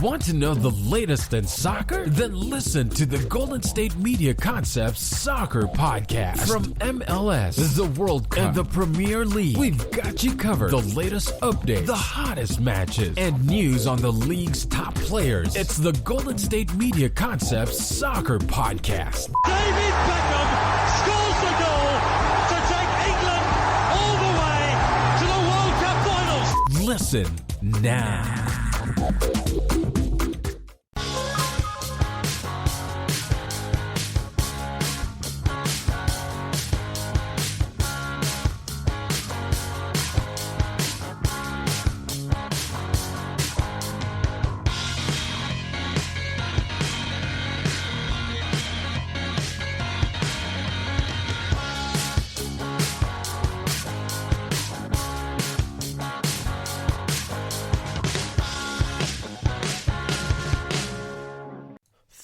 Want to know the latest in soccer? Then listen to the Golden State Media Concepts Soccer Podcast. From MLS, the World Cup, and the Premier League, we've got you covered. The latest updates, the hottest matches, and news on the league's top players. It's the Golden State Media Concepts Soccer Podcast. David Beckham scores the goal to take England all the way to the World Cup finals. Listen now.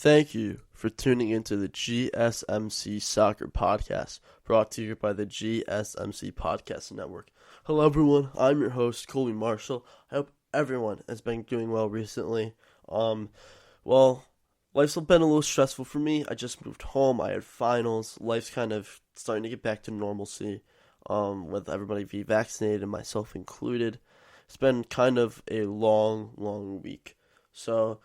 Thank you for tuning into the GSMC Soccer Podcast, brought to you by the GSMC Podcast Network. Hello everyone, I'm your host, Colby Marshall. I hope everyone has been doing well recently. Well, life's been a little stressful for me. I just moved home, I had finals, life's kind of starting to get back to normalcy, with everybody being vaccinated, and myself included. It's been kind of a long week. So,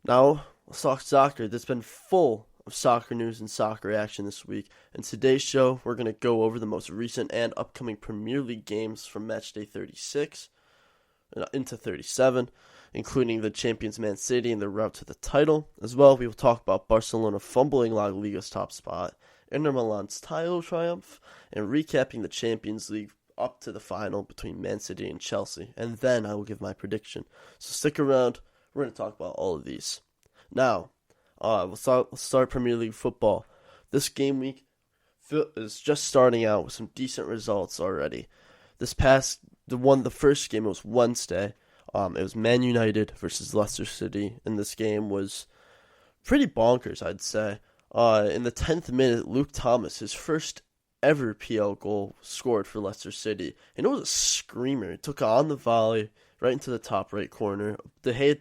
now, let's talk soccer. It's been full of soccer news and soccer action this week. In today's show, we're going to go over the most recent and upcoming Premier League games from matchday 36 into 37, including the champions Man City and their route to the title. As well, we will talk about Barcelona fumbling La Liga's top spot, Inter Milan's title triumph, and recapping the Champions League up to the final between Man City and Chelsea. And then I will give my prediction. So stick around. We're going to talk about all of these. Now, we'll start Premier League football. This game week is just starting out with some decent results already. The first game was Wednesday. It was Man United versus Leicester City, and this game was pretty bonkers, I'd say. In the 10th minute, Luke Thomas, his first ever PL goal, scored for Leicester City, and it was a screamer. It took on the volley right into the top right corner. De Gea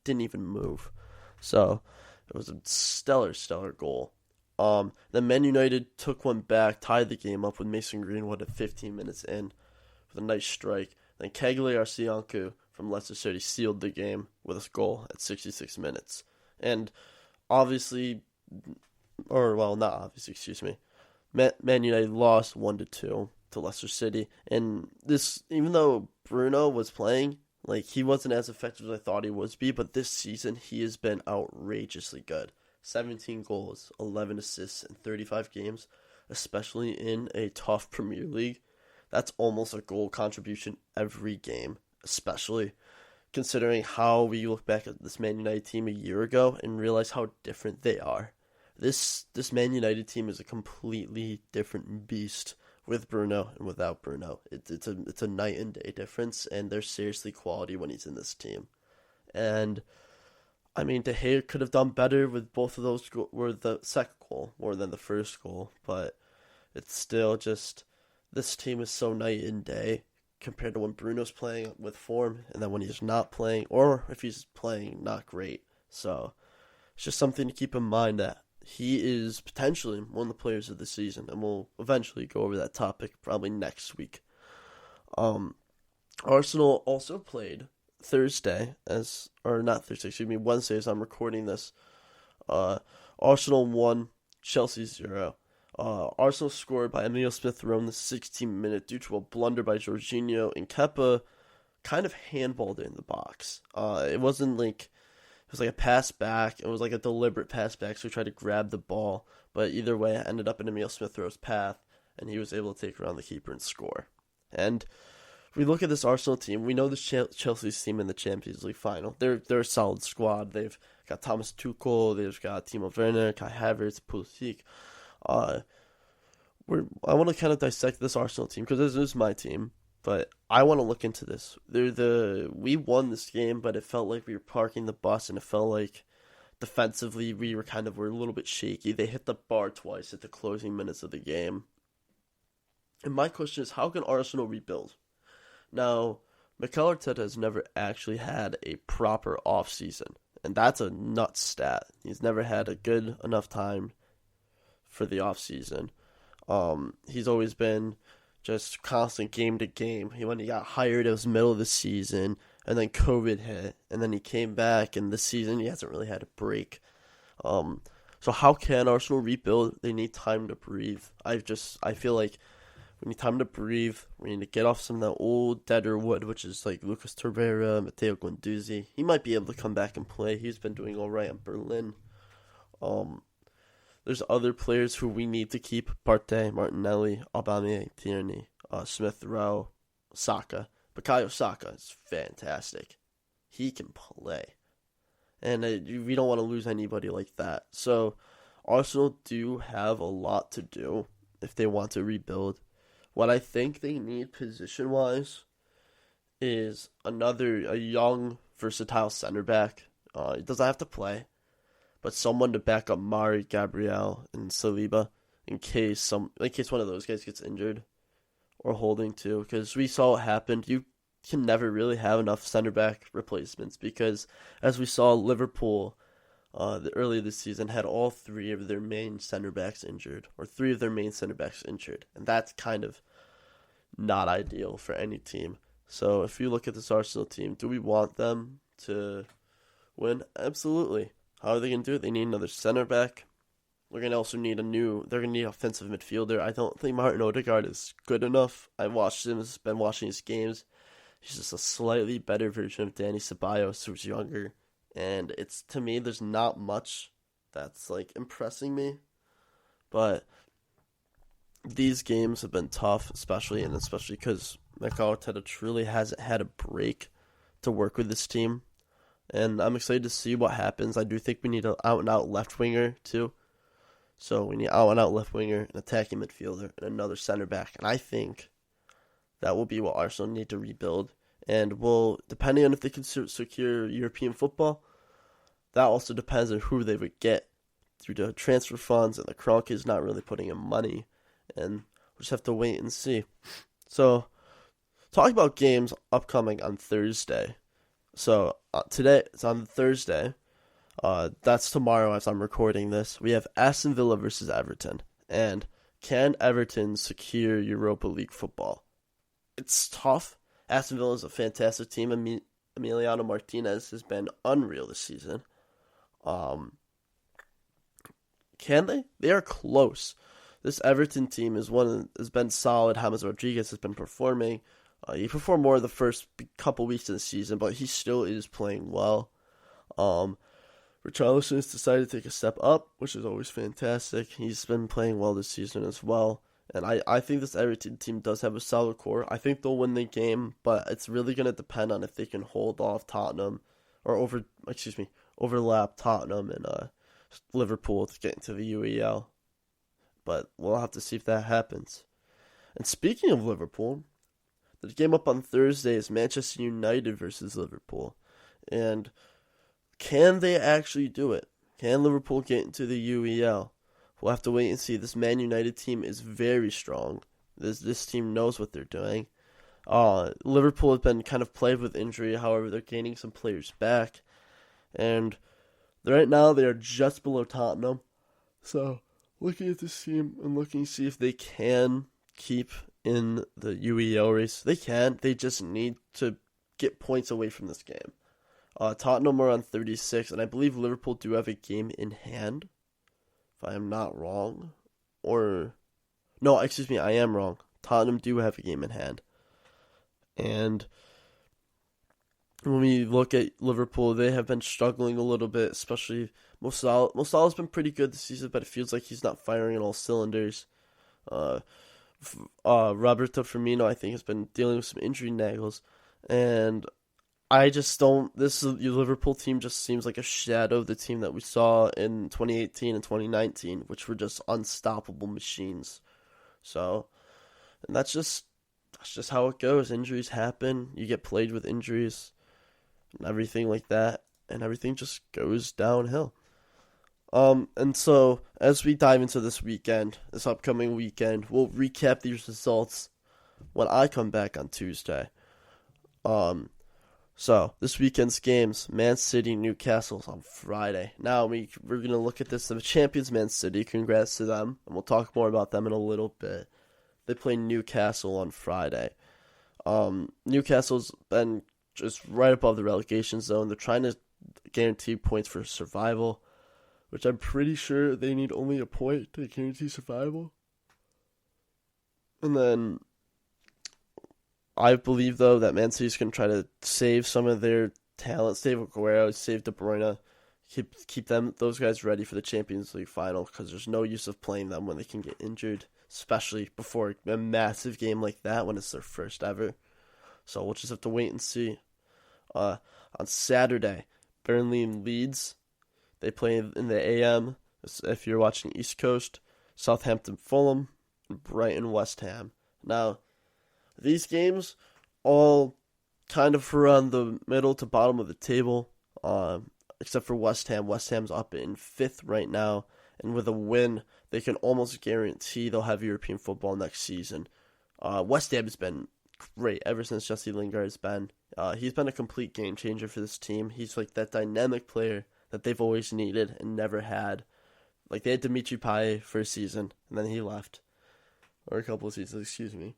didn't even move. So, it was a stellar goal. Then Man United took one back, tied the game up with Mason Greenwood at 15 minutes in with a nice strike. Then Cagliari from Leicester City sealed the game with a goal at 66 minutes. And obviously, Man United lost 1-2 to Leicester City. And this, even though Bruno was playing, he wasn't as effective as I thought he would be, but this season he has been outrageously good. 17 goals, 11 assists in 35 games, especially in a tough Premier League. That's almost a goal contribution every game, especially considering how we look back at this Man United team a year ago and realize how different they are. This Man United team is a completely different beast with Bruno and without Bruno. It's a night and day difference, and they're seriously quality when he's in this team. And I mean, De Gea could have done better with both of those were the second goal more than the first goal, but it's still just, this team is so night and day compared to when Bruno's playing with form, and then when he's not playing, or if he's playing, not great. So it's just something to keep in mind that he is potentially one of the players of the season, and we'll eventually go over that topic probably next week. Arsenal also played Wednesday as I'm recording this. Arsenal won, Chelsea 0. Arsenal scored by Emile Smith-Rowe in the 16th minute due to a blunder by Jorginho, and Kepa kind of handballed it in the box. It wasn't it was like a pass back. It was like a deliberate pass back, so he tried to grab the ball. But either way, it ended up in Emile Smith-Rowe's path, and he was able to take around the keeper and score. And we look at this Arsenal team. We know this Chelsea's team in the Champions League final. They're a solid squad. They've got Thomas Tuchel. They've got Timo Werner, Kai Havertz, Pulisic. I want to kind of dissect this Arsenal team because this is my team. But I want to look into this. We won this game, but it felt like we were parking the bus, and it felt like defensively we were a little bit shaky. They hit the bar twice at the closing minutes of the game. And my question is, how can Arsenal rebuild? Now, Mikel Arteta has never actually had a proper offseason, and that's a nuts stat. He's never had a good enough time for the offseason. He's always been just constant game to game. When he got hired, it was middle of the season, and then COVID hit, and then he came back, and this season he hasn't really had a break. So how can Arsenal rebuild? They need time to breathe. I feel like we need time to breathe. We need to get off some of that old deader wood, which is like Lucas Torreira, Matteo Guendouzi. He might be able to come back and play. He's been doing all right in Berlin. There's other players who we need to keep: Partey, Martinelli, Aubameyang, Tierney, Smith Rowe, Saka. Bukayo Saka is fantastic. He can play. And we don't want to lose anybody like that. So Arsenal do have a lot to do if they want to rebuild. What I think they need position-wise is a young, versatile center back. He doesn't have to play, but someone to back up Mari, Gabriel, and Saliba in case one of those guys gets injured or Holding too. Because we saw what happened. You can never really have enough center back replacements because, as we saw, Liverpool earlier this season had all three of their main center backs injured, and that's kind of not ideal for any team. So if you look at this Arsenal team, do we want them to win? Absolutely. How are they going to do it? They need another center back. They're going to also need they're going to need offensive midfielder. I don't think Martin Odegaard is good enough. I've been watching his games. He's just a slightly better version of Danny Ceballos, who's younger. And to me, there's not much that's like impressing me. But these games have been tough, especially because Mikel Arteta truly hasn't had a break to work with this team. And I'm excited to see what happens. I do think we need an out-and-out left winger, too. So we need out-and-out left winger, an attacking midfielder, and another center back. And I think that will be what Arsenal need to rebuild. And depending on if they can secure European football, that also depends on who they would get through the transfer funds. And the Kroenke is not really putting in money. And we'll just have to wait and see. So, talking about games upcoming on Thursday. So, today, it's on Thursday. That's tomorrow as I'm recording this. We have Aston Villa versus Everton. And can Everton secure Europa League football? It's tough. Aston Villa is a fantastic team. Emiliano Martinez has been unreal this season. Can they? They are close. This Everton team has been solid. James Rodriguez has been performing. He performed more the first couple weeks of the season, but he still is playing well. Richarlison has decided to take a step up, which is always fantastic. He's been playing well this season as well. And I think this Everton team does have a solid core. I think they'll win the game, but it's really going to depend on if they can hold off Tottenham, or overlap Tottenham and Liverpool to get into the UEL. But we'll have to see if that happens. And speaking of Liverpool, the game up on Thursday is Manchester United versus Liverpool. And can they actually do it? Can Liverpool get into the UEL? We'll have to wait and see. This Man United team is very strong. This team knows what they're doing. Liverpool has been kind of plagued with injury. However, they're gaining some players back. And right now, they are just below Tottenham. So, looking at this team and looking to see if they can keep in the UEL race. They can. They just need to get points away from this game. Tottenham are on 36, and I believe Liverpool do have a game in hand, if I am not wrong. I am wrong. Tottenham do have a game in hand. And when we look at Liverpool, they have been struggling a little bit, especially Mo Salah's been pretty good this season, but it feels like he's not firing on all cylinders. Roberto Firmino, I think, has been dealing with some injury naggles, and this Liverpool team just seems like a shadow of the team that we saw in 2018 and 2019, which were just unstoppable machines. So, and that's just how it goes. Injuries happen. You get plagued with injuries and everything like that, and everything just goes downhill. And so, as we dive into this upcoming weekend, we'll recap these results when I come back on Tuesday. So this weekend's games, Man City Newcastle on Friday. Now we're gonna look at this. The champions, Man City. Congrats to them, and we'll talk more about them in a little bit. They play Newcastle on Friday. Newcastle's been just right above the relegation zone. They're trying to guarantee points for survival, which I'm pretty sure they need only a point to guarantee survival. And then I believe, though, that Man City's going to try to save some of their talent, save Aguero, save De Bruyne, keep those guys ready for the Champions League final, because there's no use of playing them when they can get injured, especially before a massive game like that when it's their first ever. So we'll just have to wait and see. On Saturday, Burnley and Leeds, they play in the AM. If you're watching East Coast, Southampton, Fulham, and Brighton, West Ham. Now, these games all kind of around the middle to bottom of the table, except for West Ham. West Ham's up in 5th right now, and with a win, they can almost guarantee they'll have European football next season. West Ham has been great ever since Jesse Lingard's been. He's been a complete game changer for this team. He's like that dynamic player that they've always needed and never had. Like, they had Dimitri Payet for a season, and then he left. Or a couple of seasons, excuse me.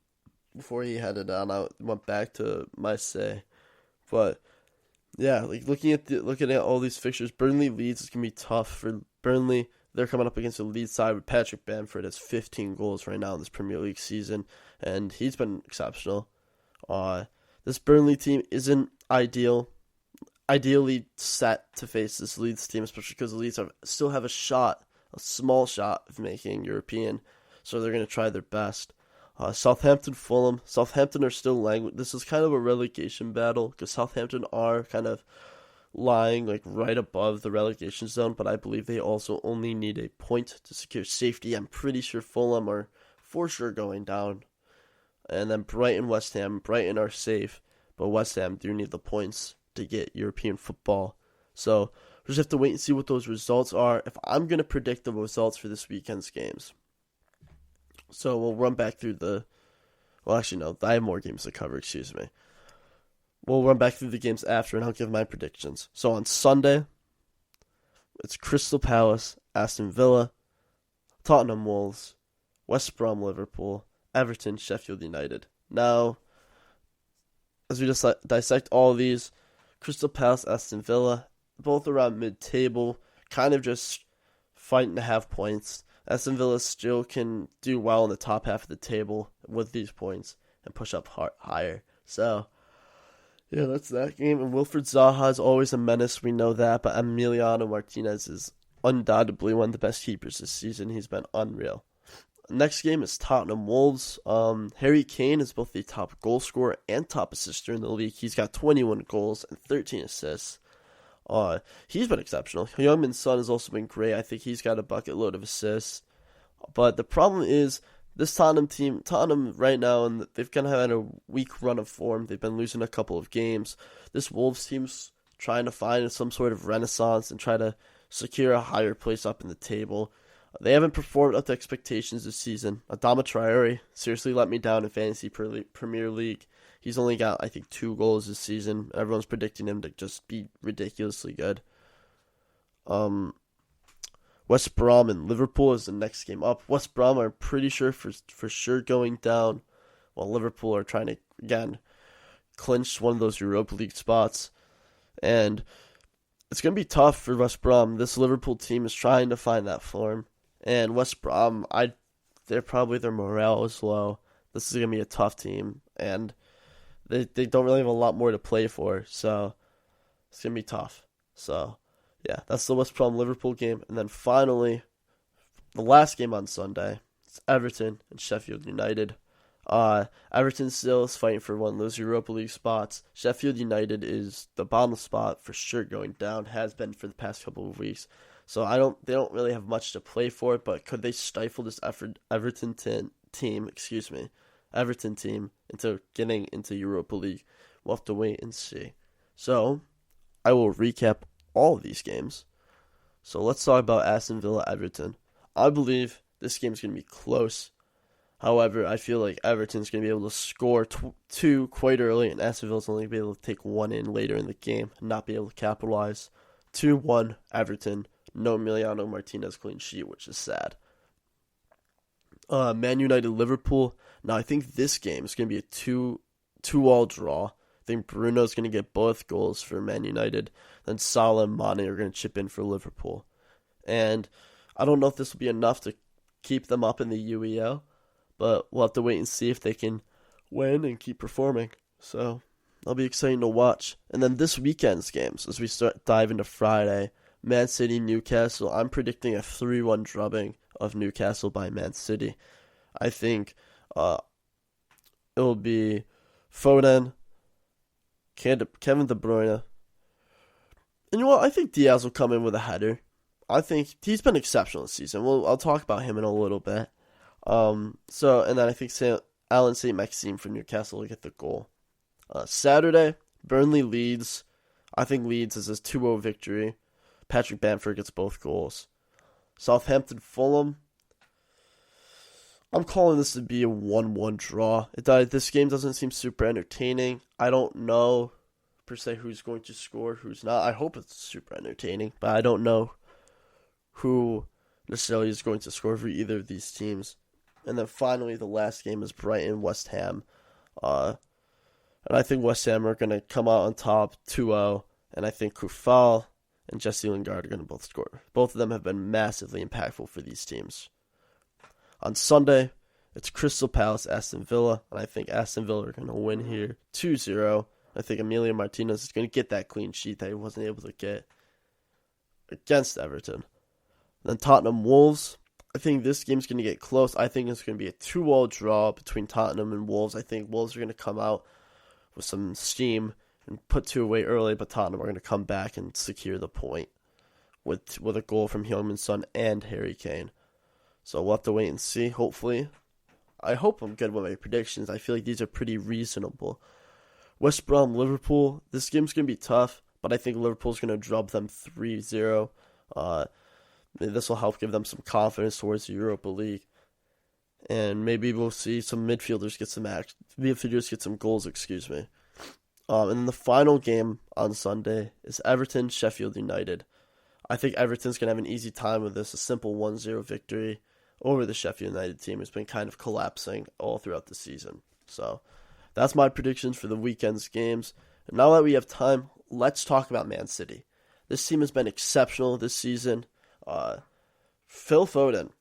Before he headed on out, went back to Marseille. But yeah, like looking at all these fixtures, Burnley Leeds is gonna be tough for Burnley. They're coming up against the Leeds side with Patrick Bamford has 15 goals right now in this Premier League season, and he's been exceptional. This Burnley team isn't ideally set to face this Leeds team, especially because the Leeds still have a small shot of making European, so they're gonna try their best. Southampton, Fulham. Southampton are still languishing. This is kind of a relegation battle because Southampton are kind of lying like right above the relegation zone, but I believe they also only need a point to secure safety. I'm pretty sure Fulham are for sure going down. And then Brighton, West Ham. Brighton are safe, but West Ham do need the points to get European football. So we just have to wait and see what those results are. If I'm going to predict the results for this weekend's games. So we'll run back through I have more games to cover, excuse me. We'll run back through the games after, and I'll give my predictions. So on Sunday, it's Crystal Palace, Aston Villa, Tottenham Wolves, West Brom, Liverpool, Everton, Sheffield United. Now, as we just dissect all of these, Crystal Palace, Aston Villa, both around mid-table, kind of just fighting to have points. Aston Villa still can do well in the top half of the table with these points and push up higher. So, yeah, that's that game. And Wilfried Zaha is always a menace, we know that, but Emiliano Martinez is undoubtedly one of the best keepers this season. He's been unreal. Next game is Tottenham Wolves. Harry Kane is both the top goal scorer and top assister in the league. He's got 21 goals and 13 assists. He's been exceptional. Heung-min Son has also been great. I think he's got a bucket load of assists. But the problem is, this Tottenham right now, and they've kind of had a weak run of form. They've been losing a couple of games. This Wolves team's trying to find some sort of renaissance and try to secure a higher place up in the table. They haven't performed up to expectations this season. Adama Traore seriously let me down in Fantasy Premier League. He's only got, I think, 2 goals this season. Everyone's predicting him to just be ridiculously good. West Brom and Liverpool is the next game up. West Brom are pretty sure for sure going down, while Liverpool are trying to, again, clinch one of those Europa League spots. And it's going to be tough for West Brom. This Liverpool team is trying to find that form. And West Brom, their morale is low. This is going to be a tough team. And they don't really have a lot more to play for, so it's going to be tough. So, yeah, that's the West Brom Liverpool game. And then finally, the last game on Sunday, it's Everton and Sheffield United. Everton still is fighting for one of those Europa League spots. Sheffield United is the bottom spot for sure going down, has been for the past couple of weeks. So they don't really have much to play for, but could they stifle this Everton team into getting into Europa League? We'll have to wait and see. So, I will recap all of these games. So let's talk about Aston Villa Everton. I believe this game is going to be close. However, I feel like Everton's going to be able to score two quite early, and Aston Villa's only going to be able to take one in later in the game and not be able to capitalize. 2-1 Everton. No Emiliano Martinez clean sheet, which is sad. Man United Liverpool. Now, I think this game is going to be a 2-2 draw. I think Bruno's going to get both goals for Man United. Then Salah and Mane are going to chip in for Liverpool. And I don't know if this will be enough to keep them up in the UEL, but we'll have to wait and see if they can win and keep performing. So that'll be exciting to watch. And then this weekend's games, as we dive into Friday, Man City Newcastle. I'm predicting a 3-1 drubbing of Newcastle by Man City. I think it'll be Foden, Kevin De Bruyne. And you know what? I think Diaz will come in with a header. I think he's been exceptional this season. I'll talk about him in a little bit. And then I think Alan St. Maxime for Newcastle will get the goal. Saturday, Burnley Leeds. I think Leeds is a 2-0 victory. Patrick Bamford gets both goals. Southampton Fulham. I'm calling this to be a 1-1 draw. This game doesn't seem super entertaining. I don't know, per se, who's going to score, who's not. I hope it's super entertaining, but I don't know who necessarily is going to score for either of these teams. And then finally, the last game is Brighton-West Ham. And I think West Ham are going to come out on top 2-0. And I think Kufal and Jesse Lingard are going to both score. Both of them have been massively impactful for these teams. On Sunday, it's Crystal Palace, Aston Villa, and I think Aston Villa are going to win here 2-0. I think Emilio Martinez is going to get that clean sheet that he wasn't able to get against Everton. Then Tottenham Wolves. I think this game's going to get close. I think it's going to be a 2-2 draw between Tottenham and Wolves. I think Wolves are going to come out with some steam and put 2 away early, but Tottenham are going to come back and secure the point with a goal from Heung-min Son and Harry Kane. So we'll have to wait and see, hopefully. I hope I'm good with my predictions. I feel like these are pretty reasonable. West Brom, Liverpool. This game's going to be tough, but I think Liverpool's going to drub them 3-0. This will help give them some confidence towards the Europa League. And maybe we'll see some midfielders get some goals, And then the final game on Sunday is Everton, Sheffield United. I think Everton's going to have an easy time with this, a simple 1-0 victory over the Sheffield United team who's been kind of collapsing all throughout the season. So that's my predictions for the weekend's games. And now that we have time, let's talk about Man City. This team has been exceptional this season. Phil Foden,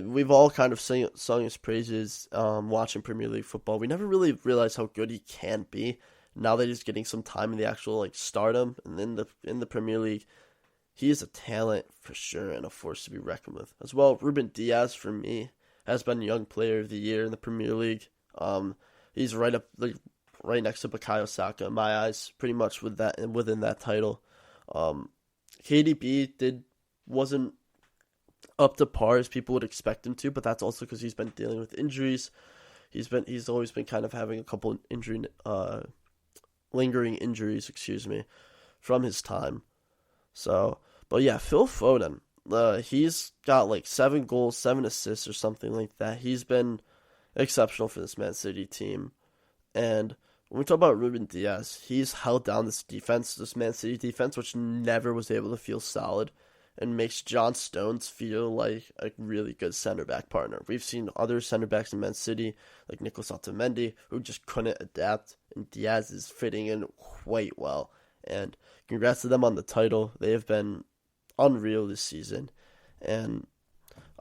we've all kind of sung his praises watching Premier League football. We never really realized how good he can be. Now that he's getting some time in the actual stardom and in the Premier League, he is a talent for sure and a force to be reckoned with. As well, Reuben Diaz, for me, has been Young Player of the Year in the Premier League. He's right next to Bukayo Saka in my eyes, pretty much within that title. KDB wasn't up to par as people would expect him to, but that's also because he's been dealing with injuries. He's always been kind of having a couple lingering injuries, from his time. So, but yeah, Phil Foden, he's got 7 goals, 7 assists or something like that. He's been exceptional for this Man City team. And when we talk about Reuben Diaz, he's held down this Man City defense, which never was able to feel solid, and makes John Stones feel like a really good center back partner. We've seen other center backs in Man City, like Nicolas Otamendi, who just couldn't adapt, and Diaz is fitting in quite well. And congrats to them on the title. They have been unreal this season. And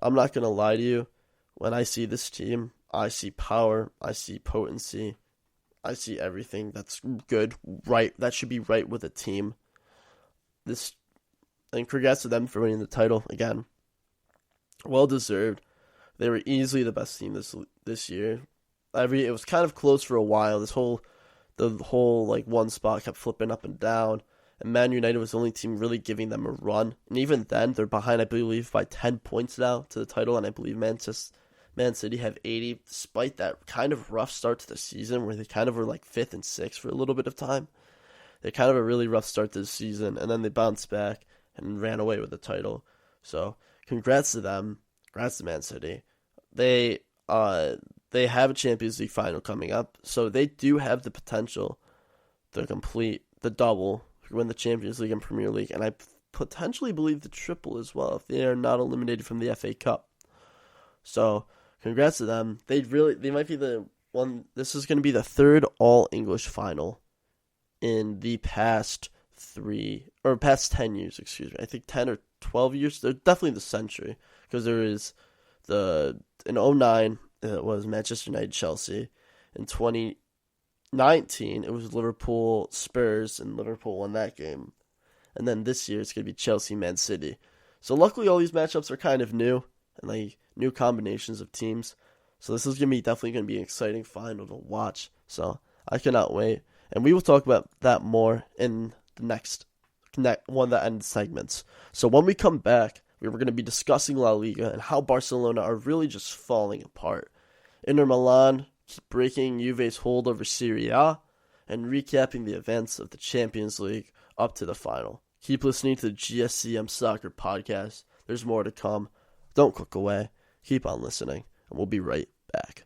I'm not going to lie to you, when I see this team, I see power, I see potency, I see everything that's good, right, that should be right with a team. And congrats to them for winning the title again. Well deserved. They were easily the best team this year. It was kind of close for a while. The whole one spot kept flipping up and down. And Man United was the only team really giving them a run. And even then, they're behind, I believe, by 10 points now to the title. And I believe Man City have 80, despite that kind of rough start to the season where they kind of were 5th and 6th for a little bit of time. They kind of a really rough start to the season, and then they bounced back and ran away with the title. So, congrats to them. Congrats to Man City. they have a Champions League final coming up, so they do have the potential to complete the double, win the Champions League and Premier League, and I potentially believe the triple as well if they are not eliminated from the FA Cup. So, congrats to them. They might be the one. This is going to be the third all-English final in the past 10 years, excuse me. I think 10 or 12 years. They're definitely the century, because there is in 2009, it was Manchester United, Chelsea. In 2019, it was Liverpool, Spurs, and Liverpool won that game. And then this year, it's going to be Chelsea, Man City. So luckily, all these matchups are kind of new, and like new combinations of teams. So this is definitely going to be an exciting final to watch. So I cannot wait. And we will talk about that more in the next one of the end segments. So when we come back, we're going to be discussing La Liga and how Barcelona are really just falling apart. Inter Milan breaking Juve's hold over Serie A, and recapping the events of the Champions League up to the final. Keep listening to the GSCM Soccer Podcast. There's more to come. Don't click away. Keep on listening, and we'll be right back.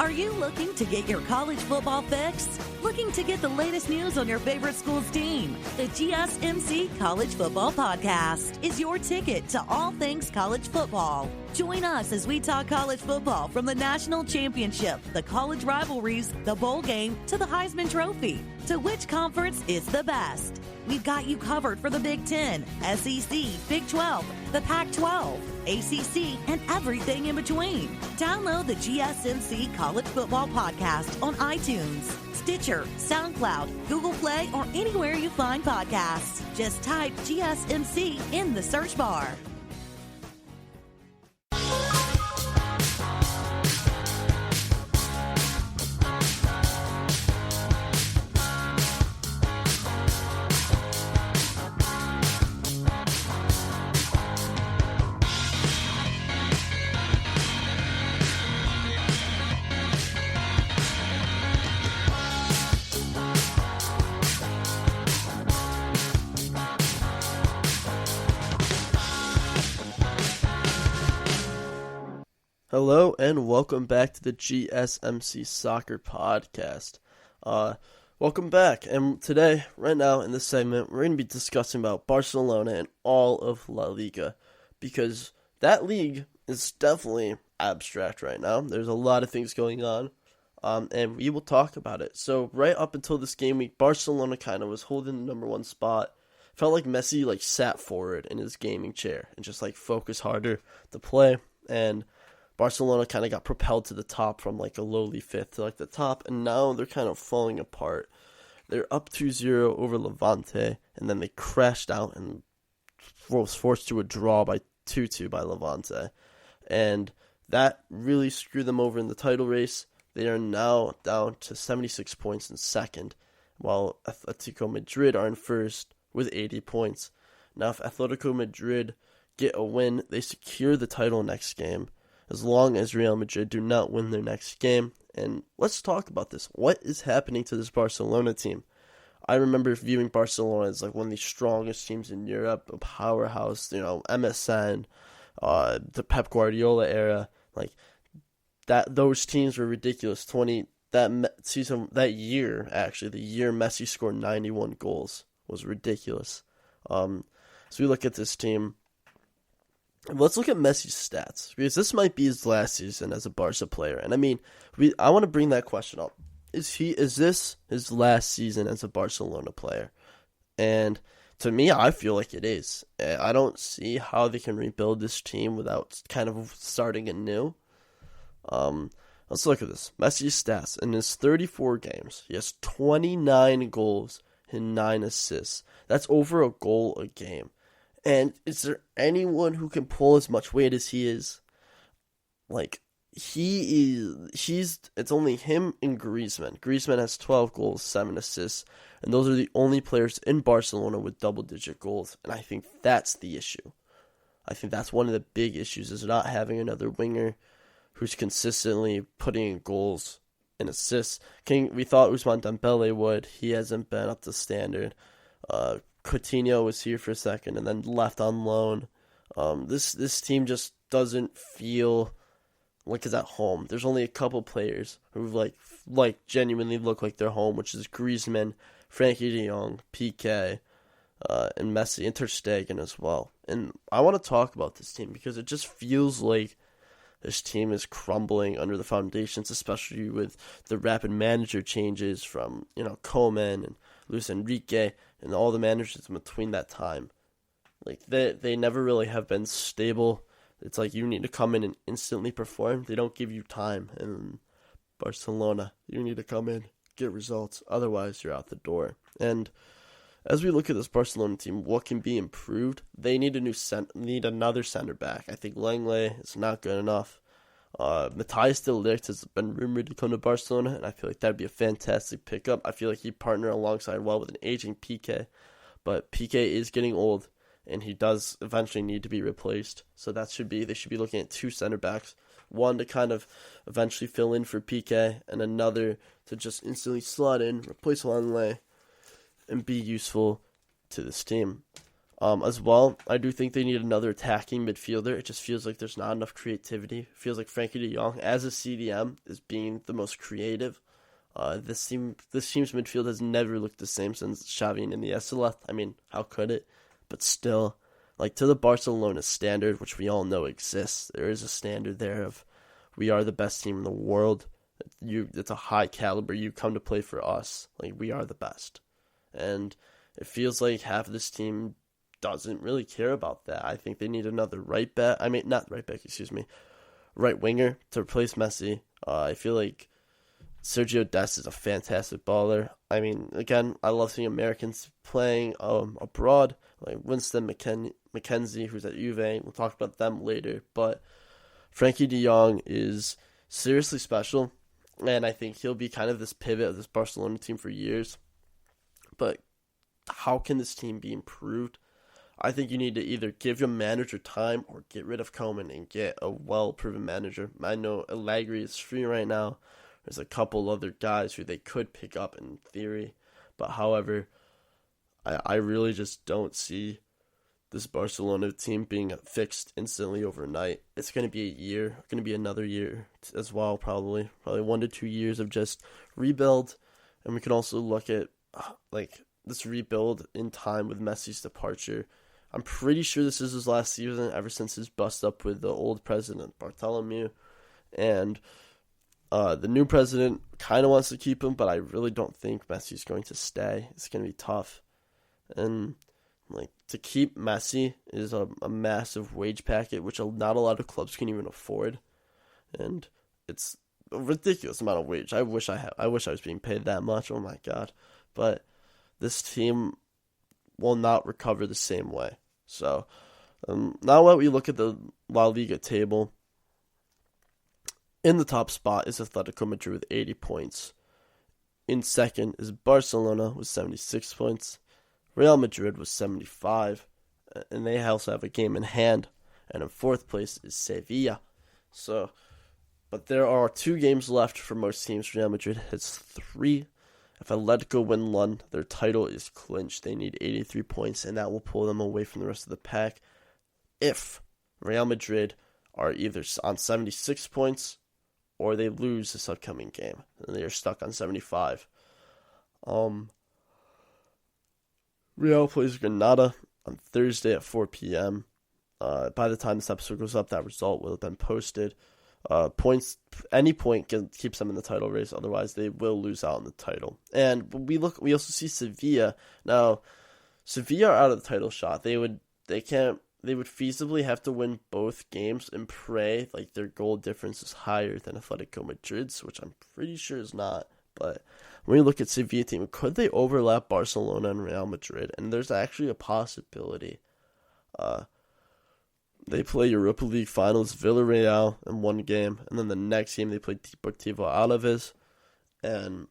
Are you looking to get your college football fix? Looking to get the latest news on your favorite school's team? The GSMC College Football Podcast is your ticket to all things college football. Join us as we talk college football from the national championship, the college rivalries, the bowl game, to the Heisman Trophy. To which conference is the best? We've got you covered for the Big Ten, SEC, Big 12, the Pac-12, ACC, and everything in between. Download the GSMC College Football Podcast on iTunes, Stitcher, SoundCloud, Google Play, or anywhere you find podcasts. Just type GSMC in the search bar. Hello and welcome back to the GSMC Soccer Podcast. Welcome back, and today, right now in this segment, we're going to be discussing about Barcelona and all of La Liga, because that league is definitely abstract right now. There's a lot of things going on, and we will talk about it. So right up until this game week, Barcelona kind of was holding the number one spot. Felt like Messi sat forward in his gaming chair and just focused harder to play, and Barcelona kind of got propelled to the top from a lowly fifth to the top, and now they're kind of falling apart. They're up 2-0 over Levante, and then they crashed out and was forced to a draw by 2-2 by Levante. And that really screwed them over in the title race. They are now down to 76 points in second, while Atletico Madrid are in first with 80 points. Now if Atletico Madrid get a win, they secure the title next game, as long as Real Madrid do not win their next game. And let's talk about this. What is happening to this Barcelona team? I remember viewing Barcelona as one of the strongest teams in Europe, a powerhouse, MSN, the Pep Guardiola era. Those teams were ridiculous. That year, actually, the year Messi scored 91 goals was ridiculous. So we look at this team. Let's look at Messi's stats, because this might be his last season as a Barca player. And I want to bring that question up. Is this his last season as a Barcelona player? And to me, I feel like it is. I don't see how they can rebuild this team without kind of starting anew. Let's look at this. Messi's stats. In his 34 games, he has 29 goals and 9 assists. That's over a goal a game. And is there anyone who can pull as much weight as he is? It's only him and Griezmann. Griezmann has 12 goals, 7 assists, and those are the only players in Barcelona with double-digit goals, and I think that's the issue. I think that's one of the big issues, is not having another winger who's consistently putting in goals and assists. We thought Ousmane Dembele would. He hasn't been up to standard. Coutinho was here for a second and then left on loan. This team just doesn't feel like it's at home. There's only a couple players who like genuinely look like they're home, which is Griezmann, Frankie de Jong, PK, and Messi, and Ter Stegen as well. And I want to talk about this team because it just feels like this team is crumbling under the foundations, especially with the rapid manager changes from, Koeman and Luis Enrique and all the managers in between that time. Like, they never really have been stable. It's like you need to come in and instantly perform. They don't give you time. And Barcelona, you need to come in, get results. Otherwise, you're out the door. And as we look at this Barcelona team, what can be improved? They need another center back. I think Lenglet is not good enough. Matthijs de Ligt has been rumored to come to Barcelona, and I feel like that'd be a fantastic pickup. I feel like he'd partner alongside well with an aging PK, but PK is getting old, and he does eventually need to be replaced. So they should be looking at two center backs, one to kind of eventually fill in for PK, and another to just instantly slot in, replace Lenglet, and be useful to this team. As well, I do think they need another attacking midfielder. It just feels like there's not enough creativity. It feels like Frankie de Jong, as a CDM, is being the most creative. This team's midfield has never looked the same since Xavi and Iniesta left. I mean, how could it? But still, like, to the Barcelona standard, which we all know exists, there is a standard there of we are the best team in the world. It's a high caliber. You come to play for us. Like, we are the best. And it feels like half of this team doesn't really care about that. I think they need another right winger to replace Messi. I feel like Sergio Dest is a fantastic baller. I mean, again, I love seeing Americans playing abroad, like Winston McKenzie, who's at Juve. We'll talk about them later. But Frankie de Jong is seriously special, and I think he'll be kind of this pivot of this Barcelona team for years. But how can this team be improved? I think you need to either give your manager time or get rid of Koeman and get a well-proven manager. I know Allegri is free right now. There's a couple other guys who they could pick up in theory. But however, I really just don't see this Barcelona team being fixed instantly overnight. It's going to be a year. It's going to be another year as well, probably 1 to 2 years of just rebuild. And we can also look at this rebuild in time with Messi's departure. I'm pretty sure this is his last season ever since his bust up with the old president, Bartholomew. And the new president kind of wants to keep him, but I really don't think Messi's going to stay. It's going to be tough. And to keep Messi is a massive wage packet, which not a lot of clubs can even afford. And it's a ridiculous amount of wage. I wish I was being paid that much. Oh my God. But this team will not recover the same way. So, now that we look at the La Liga table, in the top spot is Atletico Madrid with 80 points. In second is Barcelona with 76 points. Real Madrid with 75, and they also have a game in hand. And in fourth place is Sevilla. But there are 2 games left for most teams. Real Madrid has 3. If Atletico win 1, their title is clinched. They need 83 points, and that will pull them away from the rest of the pack. If Real Madrid are either on 76 points or they lose this upcoming game, and they are stuck on 75. Real plays Granada on Thursday at 4 p.m. By the time this episode goes up, that result will have been posted. Any point keeps them in the title race. Otherwise, they will lose out on the title. And we also see Sevilla. Now, Sevilla are out of the title shot. They would feasibly have to win both games and pray like their goal difference is higher than Atletico Madrid's, which I'm pretty sure is not. But when you look at Sevilla team, could they overlap Barcelona and Real Madrid? And there's actually a possibility. They play Europa League finals Villarreal in one game, and then the next game they play Deportivo Alaves, and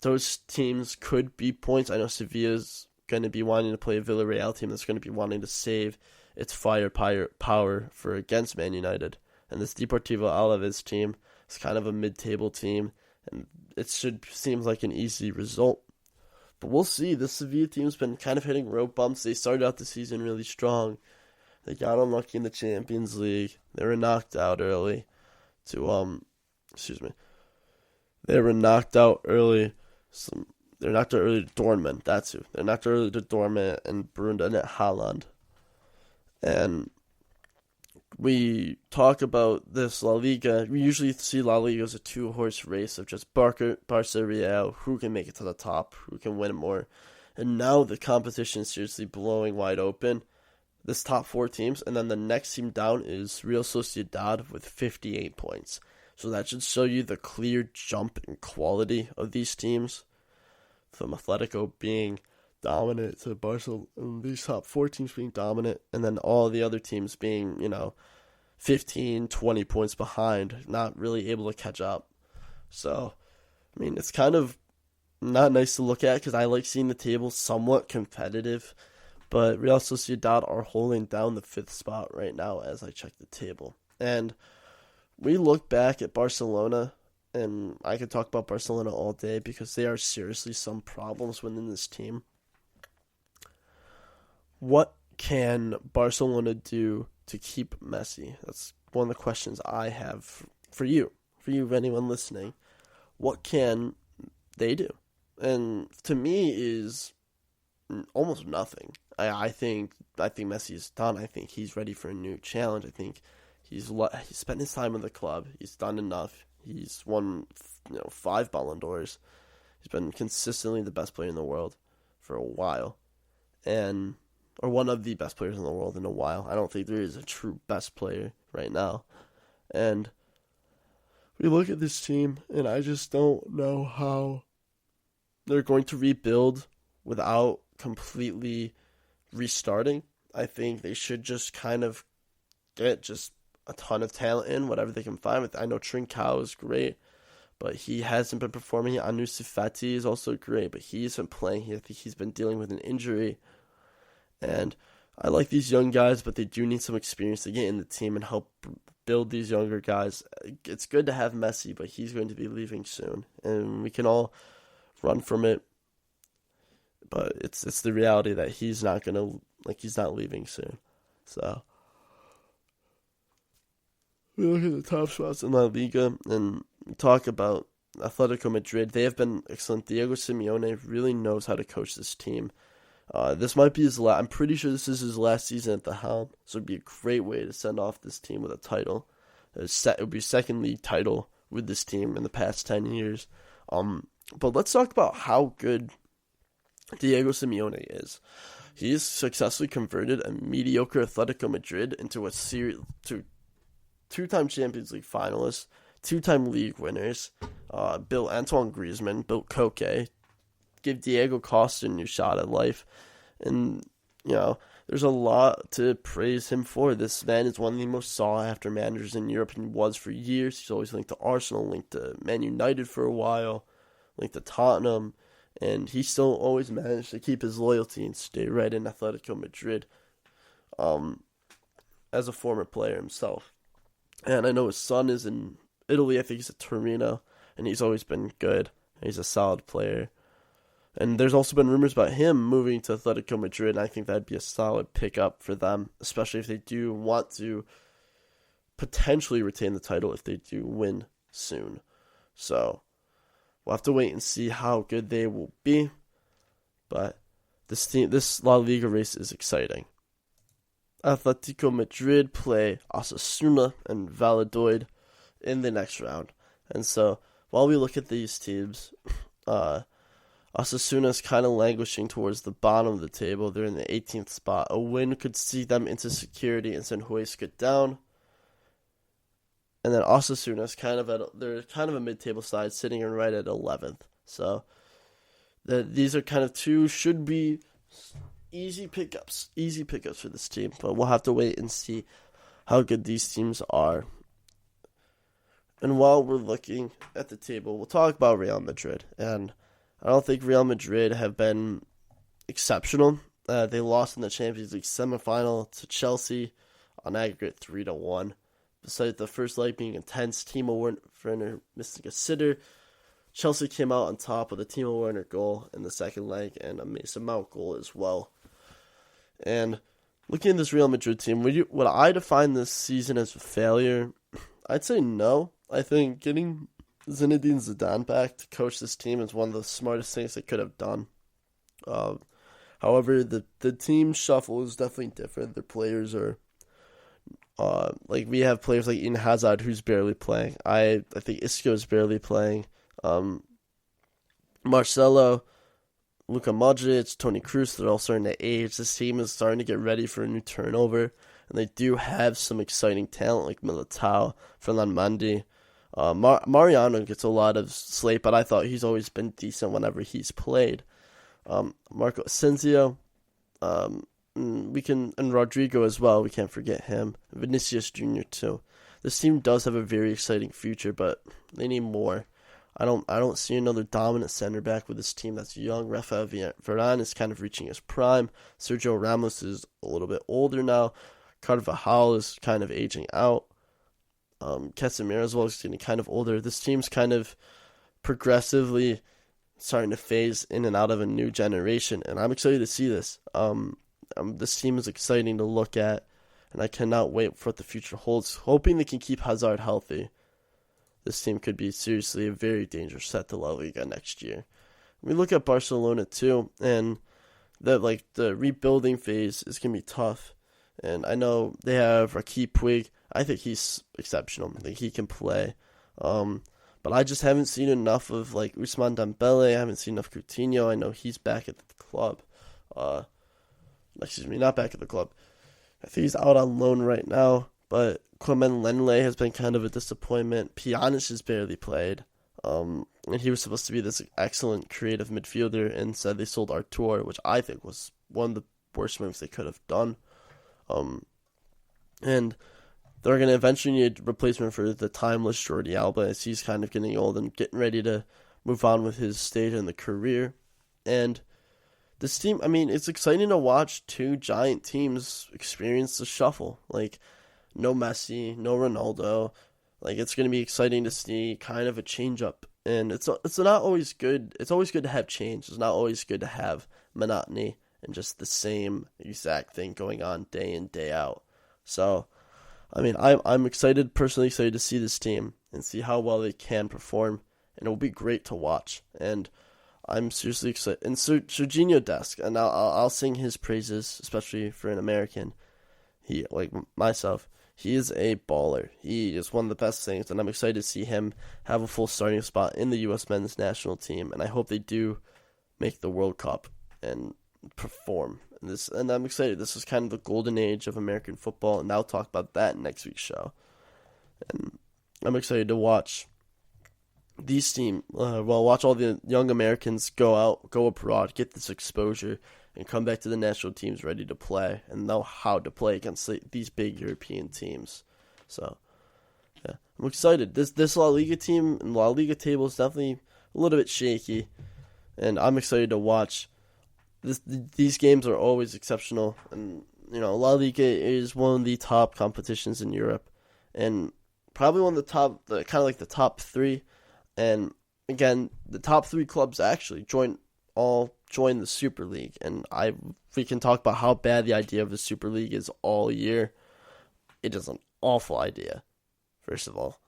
those teams could be points. I know Sevilla's going to be wanting to play a Villarreal team that's going to be wanting to save its firepower for against Man United, and this Deportivo Alaves team is kind of a mid-table team, and it seems like an easy result. But we'll see. This Sevilla team's been kind of hitting road bumps. They started out the season really strong. They got unlucky in the Champions League. They were knocked out early to They were knocked out early. They're knocked out early to Dortmund. That's who. They're knocked out early to Dortmund and Brunda at Haaland. And we talk about this La Liga. We usually see La Liga as a two-horse race of just Barca, Real, who can make it to the top, who can win more. And now the competition is seriously blowing wide open. This top 4 teams, and then the next team down is Real Sociedad with 58 points. So that should show you the clear jump in quality of these teams. From Atletico being dominant to Barcelona, these top 4 teams being dominant, and then all the other teams being, 15, 20 points behind, not really able to catch up. So, it's kind of not nice to look at because I like seeing the table somewhat competitive. But Real Sociedad are holding down the 5th spot right now as I check the table. And we look back at Barcelona, and I could talk about Barcelona all day because there are seriously some problems within this team. What can Barcelona do to keep Messi? That's one of the questions I have for you, anyone listening. What can they do? And to me is almost nothing. I think Messi is done. I think he's ready for a new challenge. I think he's spent his time in the club. He's done enough. He's won 5 Ballon d'Ors. He's been consistently the best player in the world for a while, or one of the best players in the world in a while. I don't think there is a true best player right now. And we look at this team, and I just don't know how they're going to rebuild without completely restarting. I think they should just kind of get just a ton of talent in, whatever they can find. I know Trincao is great, but he hasn't been performing. Ansu Fati is also great, but he isn't playing. I think he's been dealing with an injury. And I like these young guys, but they do need some experience to get in the team and help build these younger guys. It's good to have Messi, but he's going to be leaving soon, and we can all run from it. But it's the reality that he's not leaving soon. So we look at the top spots in La Liga and talk about Atletico Madrid. They have been excellent. Diego Simeone really knows how to coach this team. This might be his last. I'm pretty sure this is his last season at the helm. So it'd be a great way to send off this team with a title. It would be second league title with this team in the past 10 years. But let's talk about how good Diego Simeone is. He has successfully converted a mediocre Atletico Madrid into a two-time Champions League finalists, 2-time league winners, built Antoine Griezmann, built Koke, give Diego Costa a new shot at life. And, there's a lot to praise him for. This man is one of the most sought-after managers in Europe, and he was for years. He's always linked to Arsenal, linked to Man United for a while, linked to Tottenham, and he still always managed to keep his loyalty and stay right in Atletico Madrid as a former player himself. And I know his son is in Italy. I think he's at Torino, and he's always been good. He's a solid player. And there's also been rumors about him moving to Atletico Madrid, and I think that'd be a solid pickup for them, especially if they do want to potentially retain the title if they do win soon. So we'll have to wait and see how good they will be. But this La Liga race is exciting. Atletico Madrid play Osasuna and Valladolid in the next round. And so while we look at these teams, Osasuna is kind of languishing towards the bottom of the table. They're in the 18th spot. A win could see them into security and send Huesca down. And then Osasuna is they're kind of a mid-table side, sitting right at 11th. So these are kind of two should be easy pickups for this team. But we'll have to wait and see how good these teams are. And while we're looking at the table, we'll talk about Real Madrid. And I don't think Real Madrid have been exceptional. They lost in the Champions League semifinal to Chelsea on aggregate 3-1. Besides the first leg being intense, Timo Werner missing a sitter, Chelsea came out on top with a Timo Werner goal in the second leg and a Mason Mount goal as well. And looking at this Real Madrid team, would I define this season as a failure? I'd say no. I think getting Zinedine Zidane back to coach this team is one of the smartest things they could have done. However, the team shuffle is definitely different. Their players are, we have players like Eden Hazard who's barely playing. I think Isco is barely playing. Marcelo, Luka Modric, Toni Kroos, they're all starting to age. This team is starting to get ready for a new turnover. And they do have some exciting talent like Militao, Ferland Mendy. Mariano gets a lot of slate, but I thought he's always been decent whenever he's played. Marco Asensio, and Rodrigo as well. We can't forget him. Vinicius Jr. too. This team does have a very exciting future, but they need more. I don't see another dominant center back with this team that's young. Rafael Varane is kind of reaching his prime. Sergio Ramos is a little bit older now. Carvajal is kind of aging out. Kessier as well is getting kind of older. This team's kind of progressively starting to phase in and out of a new generation, and I'm excited to see this. This team is exciting to look at, and I cannot wait for what the future holds. Hoping they can keep Hazard healthy. This team could be seriously a very dangerous set to La Liga next year. We look at Barcelona too, and the rebuilding phase is gonna be tough. And I know they have Rakitic Puig. I think he's exceptional. I think he can play. But I just haven't seen enough of Ousmane Dembele. I haven't seen enough Coutinho. I know he's back at the club. Not back at the club. I think he's out on loan right now. But Clement Lenglet has been kind of a disappointment. Pjanic has barely played. And he was supposed to be this excellent creative midfielder. And instead they sold Artur, which I think was one of the worst moves they could have done. And they're going to eventually need a replacement for the timeless Jordi Alba, as he's kind of getting old and getting ready to move on with his stage in the career. And this team, it's exciting to watch two giant teams experience the shuffle. No Messi, no Ronaldo. It's going to be exciting to see kind of a change up. And it's not always good. It's always good to have change. It's not always good to have monotony and just the same exact thing going on day in, day out. So, I'm personally excited to see this team and see how well they can perform, and it will be great to watch. And I'm seriously excited. And Serginho Dest, and I'll sing his praises, especially for an American. He, like myself, he is a baller. He is one of the best things, and I'm excited to see him have a full starting spot in the U.S. men's national team. And I hope they do make the World Cup and perform. And I'm excited. This is kind of the golden age of American football, and I'll talk about that in next week's show. And I'm excited to watch these teams. Watch all the young Americans go abroad, get this exposure, and come back to the national teams ready to play and know how to play against these big European teams. So, yeah, I'm excited. This La Liga team and La Liga table is definitely a little bit shaky, and I'm excited to watch. These games are always exceptional, and La Liga is one of the top competitions in Europe, and probably one of the top three. And again, the top three clubs actually join the Super League, and we can talk about how bad the idea of the Super League is all year. It is an awful idea. First of all,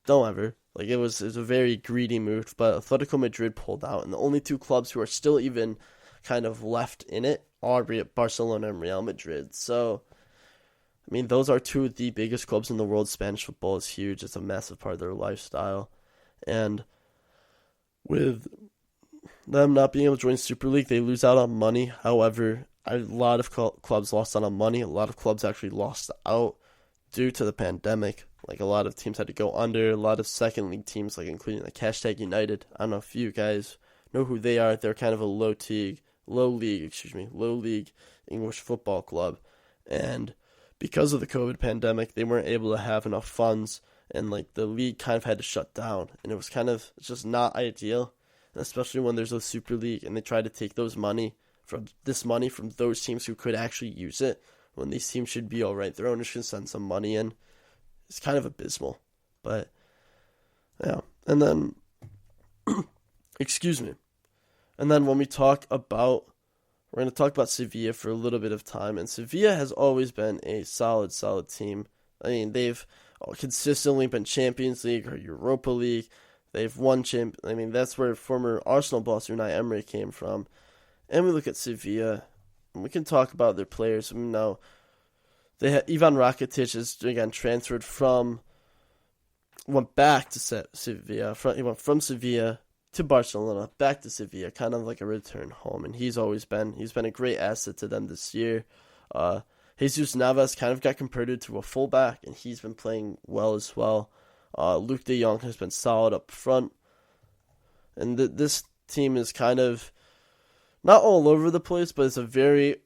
don't ever. It was a very greedy move, but Atletico Madrid pulled out, and the only two clubs who are still even kind of left in it are Barcelona and Real Madrid. So, those are two of the biggest clubs in the world. Spanish football is huge. It's a massive part of their lifestyle. And with them not being able to join Super League, they lose out on money. However, a lot of clubs lost out on money. A lot of clubs actually lost out due to the pandemic. A lot of teams had to go under. A lot of second league teams, including Hashtag United. I don't know if you guys know who they are. They're kind of a low league English football club, and because of the COVID pandemic, they weren't able to have enough funds, and the league kind of had to shut down, and it's just not ideal, and especially when there's a Super League and they try to take money from those teams who could actually use it, when these teams should be all right. Their owners can send some money in. It's kind of abysmal, but yeah. And then excuse me. And then when we talk about we're going to talk about Sevilla for a little bit of time. And Sevilla has always been a solid team. I mean, they've consistently been Champions League or Europa League. They've won that's where former Arsenal boss Unai Emery came from. And we look at Sevilla, and we can talk about their players. Now, they had Ivan Rakitic is again transferred went back to Sevilla. He went from Sevilla to Barcelona, back to Sevilla, kind of like a return home. And he's been a great asset to them this year. Jesus Navas kind of got converted to a fullback, and he's been playing well as well. Luke de Jong has been solid up front. And this team is kind of not all over the place, but it's a very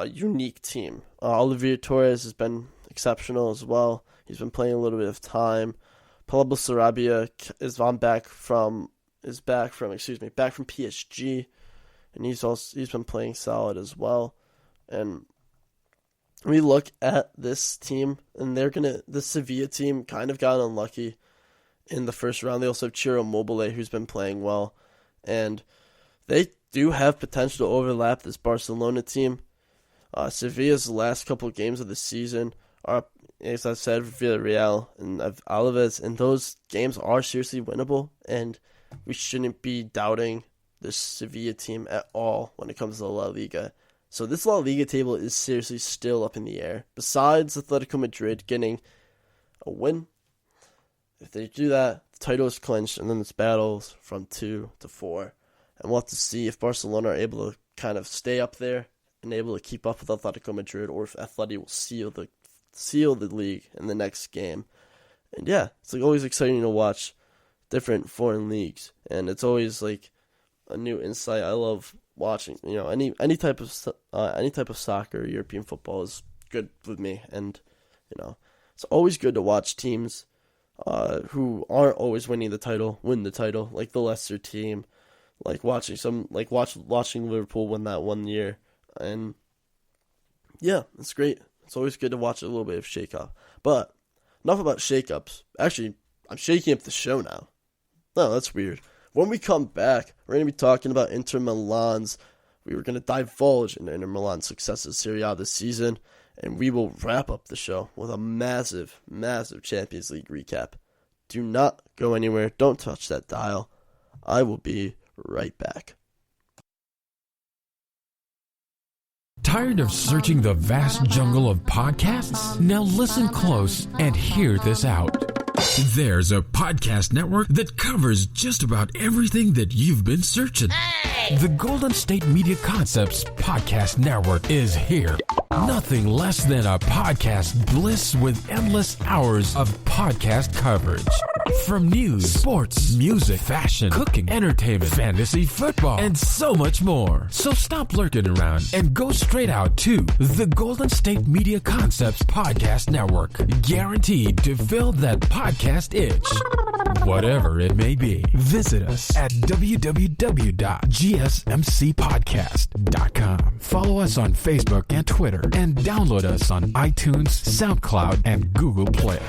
unique team. Olivier Torres has been exceptional as well. He's been playing a little bit of time. Pablo Sarabia is back from PSG, and he's been playing solid as well. And we look at this team, and the Sevilla team kind of got unlucky in the first round. They also have Ciro Immobile, who's been playing well, and they do have potential to overlap this Barcelona team. Sevilla's last couple of games of the season are, as I said, Villarreal and Alaves, and those games are seriously winnable, and we shouldn't be doubting this Sevilla team at all when it comes to La Liga. So this La Liga table is seriously still up in the air. Besides Atletico Madrid getting a win, if they do that, the title is clinched, and then it's battles from 2 to 4. And we'll have to see if Barcelona are able to kind of stay up there and able to keep up with Atletico Madrid, or if Atleti will seal the league in the next game. And yeah, it's always exciting to watch different foreign leagues, and it's always like a new insight. I love watching, any type of soccer. European football is good with me, and it's always good to watch teams who aren't always winning the title win the title, like the Leicester team, watching Liverpool win that one year. And yeah, it's great. It's always good to watch a little bit of shake-up. But enough about shake-ups. Actually, I'm shaking up the show now. No, that's weird. When we come back, we're going to be talking about Inter Milan's. We were going to divulge into Inter Milan's successes Serie A this season, and we will wrap up the show with a massive Champions League recap. Do not go anywhere. Don't touch that dial. I will be right back. Tired of searching the vast jungle of podcasts? Now listen close and hear this out. There's a podcast network that covers just about everything that you've been searching. Hey! The Golden State Media Concepts Podcast Network is here. Nothing less than a podcast bliss with endless hours of podcast coverage. From news, sports, music, fashion, cooking, entertainment, fantasy, football, and so much more. So stop lurking around and go straight out to the Golden State Media Concepts Podcast Network. Guaranteed to fill that podcast itch. Whatever it may be. Visit us at www.gsmcpodcast.com. Follow us on Facebook and Twitter, and download us on iTunes, SoundCloud, and Google Play.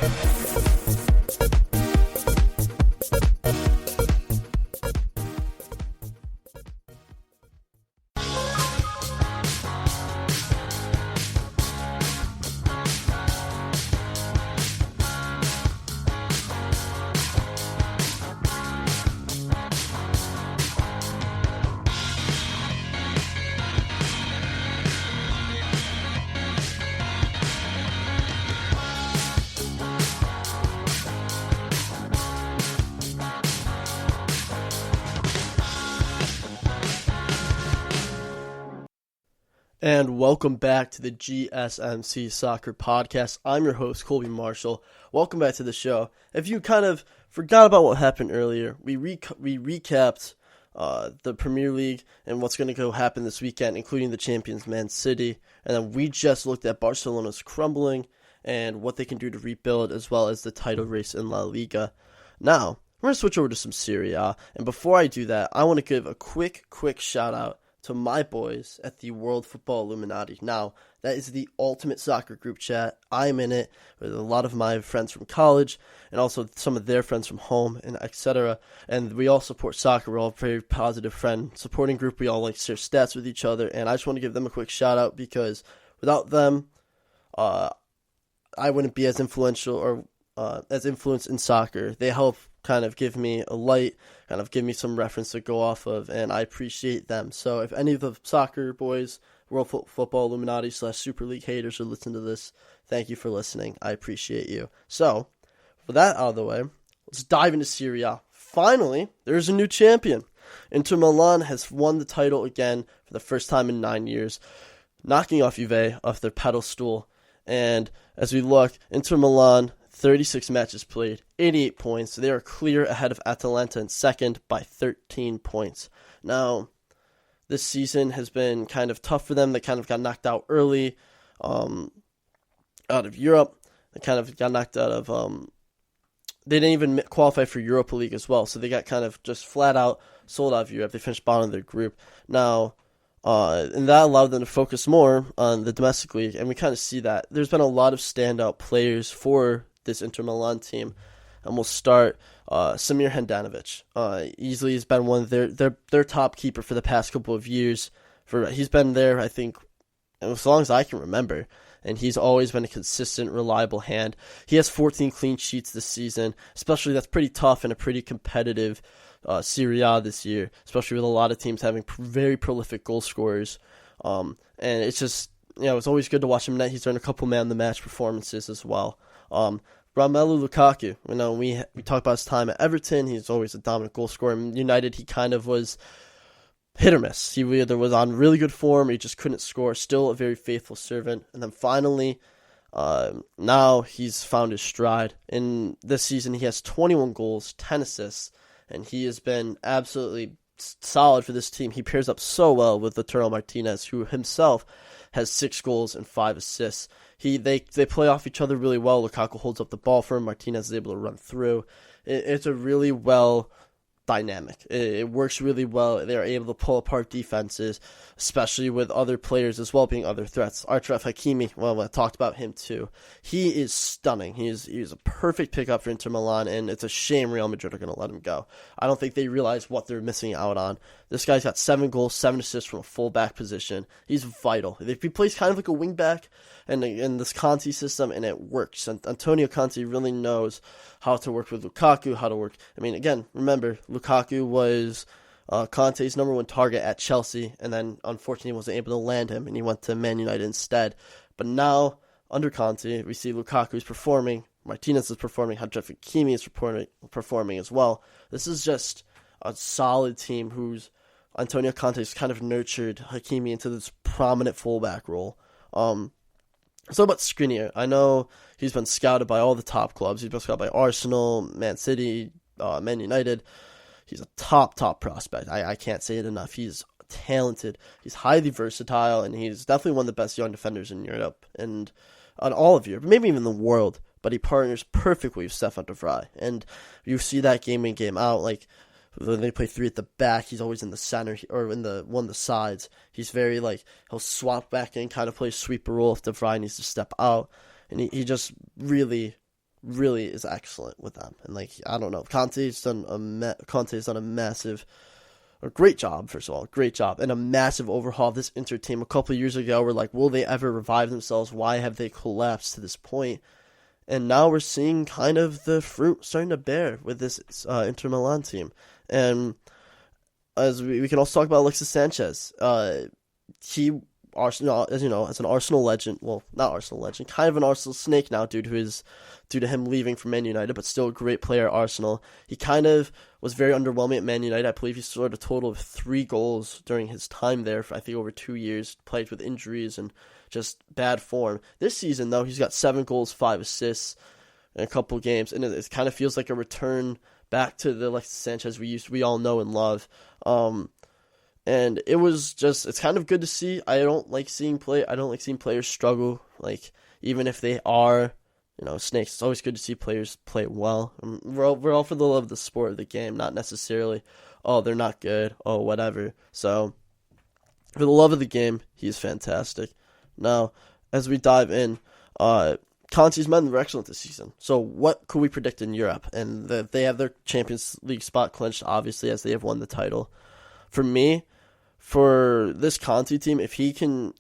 And welcome back to the GSMC Soccer Podcast. I'm your host, Colby Marshall. Welcome back to the show. If you kind of forgot about what happened earlier, we recapped the Premier League and what's going to go happen this weekend, including the champions, Man City. And then we just looked at Barcelona's crumbling and what they can do to rebuild, as well as the title race in La Liga. Now, we're going to switch over to some Serie A. And before I do that, I want to give a quick shout-out to my boys at the World Football Illuminati. Now, that is the ultimate soccer group chat. I'm in it with a lot of my friends from college and also some of their friends from home and etc. And we all support soccer. We're all a very positive friend supporting group. We all like share stats with each other. And I just want to give them a quick shout out because without them, I wouldn't be as influential or as influenced in soccer. They help kind of give me a light, kind of give me some reference to go off of, and I appreciate them. So if any of the soccer boys, World Football Illuminati / Super League haters are listening to this, thank you for listening. I appreciate you. So, with that out of the way, let's dive into Serie A. Finally, there's a new champion. Inter Milan has won the title again for the first time in 9 years, knocking off Juve off their pedestal. And as we look, Inter Milan, 36 matches played, 88 points. They are clear ahead of Atalanta in second by 13 points. Now, this season has been kind of tough for them. They kind of got knocked out early out of Europe. They kind of got knocked out of... they didn't even qualify for Europa League as well, so they got kind of just flat out sold out of Europe. They finished bottom of their group. Now, and that allowed them to focus more on the domestic league, and we kind of see that. There's been a lot of standout players for this Inter Milan team, and we'll start Samir Hendanovich. Easily has been one of their top keeper for the past couple of years. He's been there, I think, as long as I can remember, and he's always been a consistent, reliable hand. He has 14 clean sheets this season, especially that's pretty tough and a pretty competitive Serie A this year, especially with a lot of teams having very prolific goal scorers. And it's just, it's always good to watch him net. He's earned a couple man of the match performances as well. Romelu Lukaku, we talk about his time at Everton. He's always a dominant goal scorer. In United, he kind of was hit or miss. He either was on really good form or he just couldn't score. Still a very faithful servant. And then finally, now he's found his stride. In this season, he has 21 goals, 10 assists, and he has been absolutely solid for this team. He pairs up so well with Lautaro Martinez, who himself has 6 goals and 5 assists. They play off each other really well. Lukaku holds up the ball for him. Martinez is able to run through. It's a really well dynamic. It works really well. They're able to pull apart defenses, especially with other players as well being other threats. Achraf Hakimi, well, I talked about him too. He is stunning. He is a perfect pickup for Inter Milan, and it's a shame Real Madrid are going to let him go. I don't think they realize what they're missing out on. This guy's got 7 goals, 7 assists from a fullback position. He's vital. He plays kind of like a wingback in this Conte system, and it works. And Antonio Conte really knows how to work with Lukaku, how to work. I mean, again, remember, Lukaku was Conte's number 1 target at Chelsea, and then unfortunately wasn't able to land him, and he went to Man United instead. But now, under Conte, we see Lukaku's performing, Martinez is performing, Achraf Hakimi is performing as well. This is just a solid team who's Antonio Conte's kind of nurtured Hakimi into this prominent fullback role. So about Skriniar, I know he's been scouted by all the top clubs. He's been scouted by Arsenal, Man City, Man United. He's a top prospect. I can't say it enough. He's talented. He's highly versatile, and he's definitely one of the best young defenders in Europe and on all of Europe, maybe even the world. But he partners perfectly with Stefan de Vrij, and you see that game in, game out. Like when they play 3 at the back, he's always in the center or in one of the sides. He's very he'll swap back in, kind of play sweeper role if de Vrij needs to step out, and he just really is excellent with them. And I don't know, Conte's done a great job. First of all, great job, and a massive overhaul of this Inter team. A couple of years ago, we're like, will they ever revive themselves? Why have they collapsed to this point? And now we're seeing kind of the fruit starting to bear with this Inter Milan team. And as we can also talk about Alexis Sanchez. He, Arsenal, as you know, as an Arsenal legend, well, not Arsenal legend, kind of an Arsenal snake now due to him leaving from Man United, but still a great player at Arsenal. He kind of was very underwhelming at Man United. I believe he scored a total of 3 goals during his time there for, I think, over 2 years, played with injuries and just bad form. This season, though, he's got 7 goals, 5 assists in a couple games, and it kind of feels like a return back to the Alexis Sanchez we all know and love. And it's kind of good to see. I don't like seeing players struggle, even if they are, snakes. It's always good to see players play well. We're all for the love of the sport of the game, not necessarily, oh, they're not good, oh, whatever. So For the love of the game, he's fantastic. Now, as we dive in, Conte's men were excellent this season. So what could we predict in Europe? And they have their Champions League spot clinched, obviously, as they have won the title. For me, for this Conte team, if he can,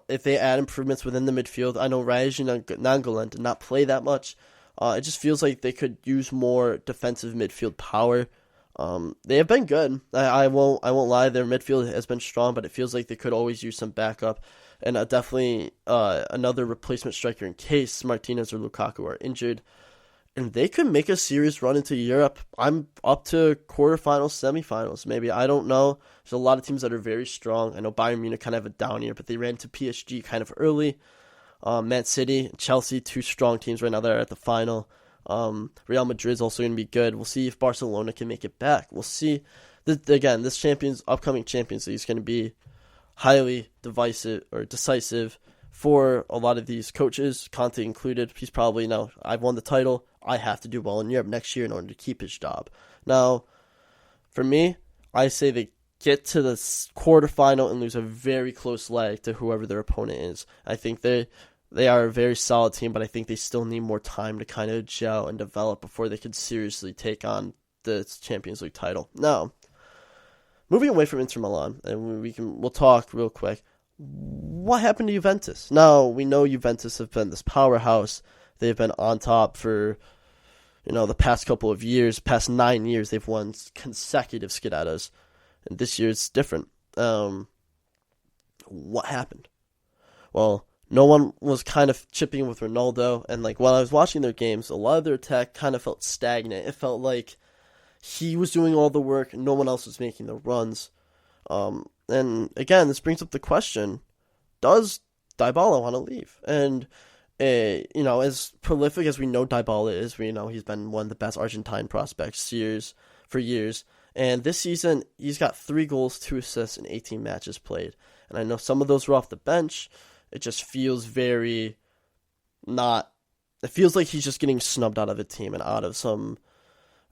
if they add improvements within the midfield, I know Raja Nangolan did not play that much. It just feels like they could use more defensive midfield power. They have been good. I won't lie. Their midfield has been strong, but it feels like they could always use some backup, and definitely another replacement striker in case Martinez or Lukaku are injured. And they could make a serious run into Europe. I'm up to quarterfinals, semifinals, maybe. I don't know. There's a lot of teams that are very strong. I know Bayern Munich kind of have a down year, but they ran into PSG kind of early. Man City, Chelsea, two strong teams right now that are at the final. Real Madrid's also going to be good. We'll see if Barcelona can make it back. We'll see. Again, this upcoming Champions League is going to be highly decisive for a lot of these coaches, Conte included. He's probably, I've won the title. I have to do well in Europe next year in order to keep his job. Now, for me, I say they get to the quarterfinal and lose a very close leg to whoever their opponent is. I think they are a very solid team, but I think they still need more time to kind of gel and develop before they could seriously take on the Champions League title. Now, moving away from Inter Milan, and we'll talk real quick. What happened to Juventus? Now, we know Juventus have been this powerhouse. They've been on top for, the past couple of years. Past 9 years, they've won consecutive Scudettos. And this year it's different. What happened? Well, no one was kind of chipping with Ronaldo. And, while I was watching their games, a lot of their attack kind of felt stagnant. It felt like he was doing all the work and no one else was making the runs. And again, this brings up the question, does Dybala want to leave? And, as prolific as we know Dybala is, we know he's been one of the best Argentine prospects for years. And this season, he's got 3 goals, 2 assists, and 18 matches played. And I know some of those were off the bench. It just feels it feels like he's just getting snubbed out of a team and out of some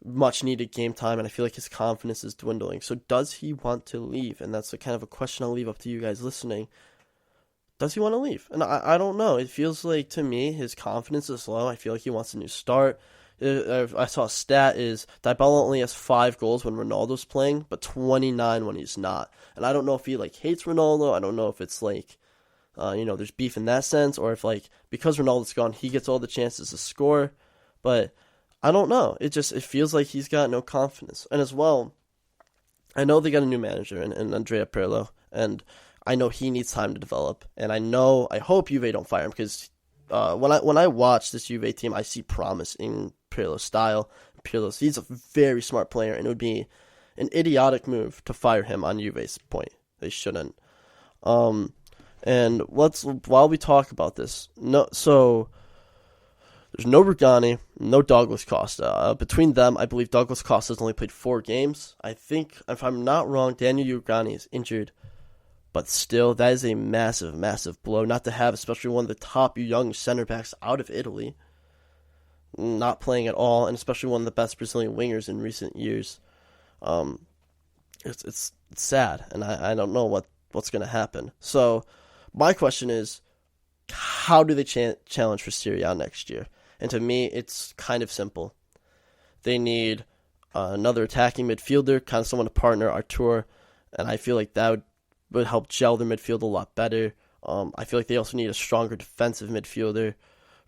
much needed game time, and I feel like his confidence is dwindling. So does he want to leave? And that's kind of a question I'll leave up to you guys listening. Does he want to leave? And I don't know. It feels like, to me, his confidence is low. I feel like he wants a new start. I saw a stat is Dybala only has 5 goals when Ronaldo's playing, but 29 when he's not. And I don't know if he hates Ronaldo. I don't know if it's there's beef in that sense, or if because Ronaldo's gone, he gets all the chances to score. But I don't know. It feels like he's got no confidence. And as well, I know they got a new manager in Andrea Pirlo, and I know he needs time to develop. And I hope Juve don't fire him, because when I watch this Juve team, I see promise in Pirlo's style. He's a very smart player, and it would be an idiotic move to fire him on Juve's point. They shouldn't. And while we talk about this, there's no Rugani, no Douglas Costa. Between them, I believe Douglas Costa has only played 4 games. I think, if I'm not wrong, Daniel Rugani is injured. But still, that is a massive, massive blow not to have, especially one of the top young center backs out of Italy, not playing at all, and especially one of the best Brazilian wingers in recent years. It's sad, and I don't know what's going to happen. So my question is, how do they challenge for Serie A next year? And to me, it's kind of simple. They need another attacking midfielder, kind of someone to partner Artur, and I feel like that would help gel their midfield a lot better. I feel like they also need a stronger defensive midfielder.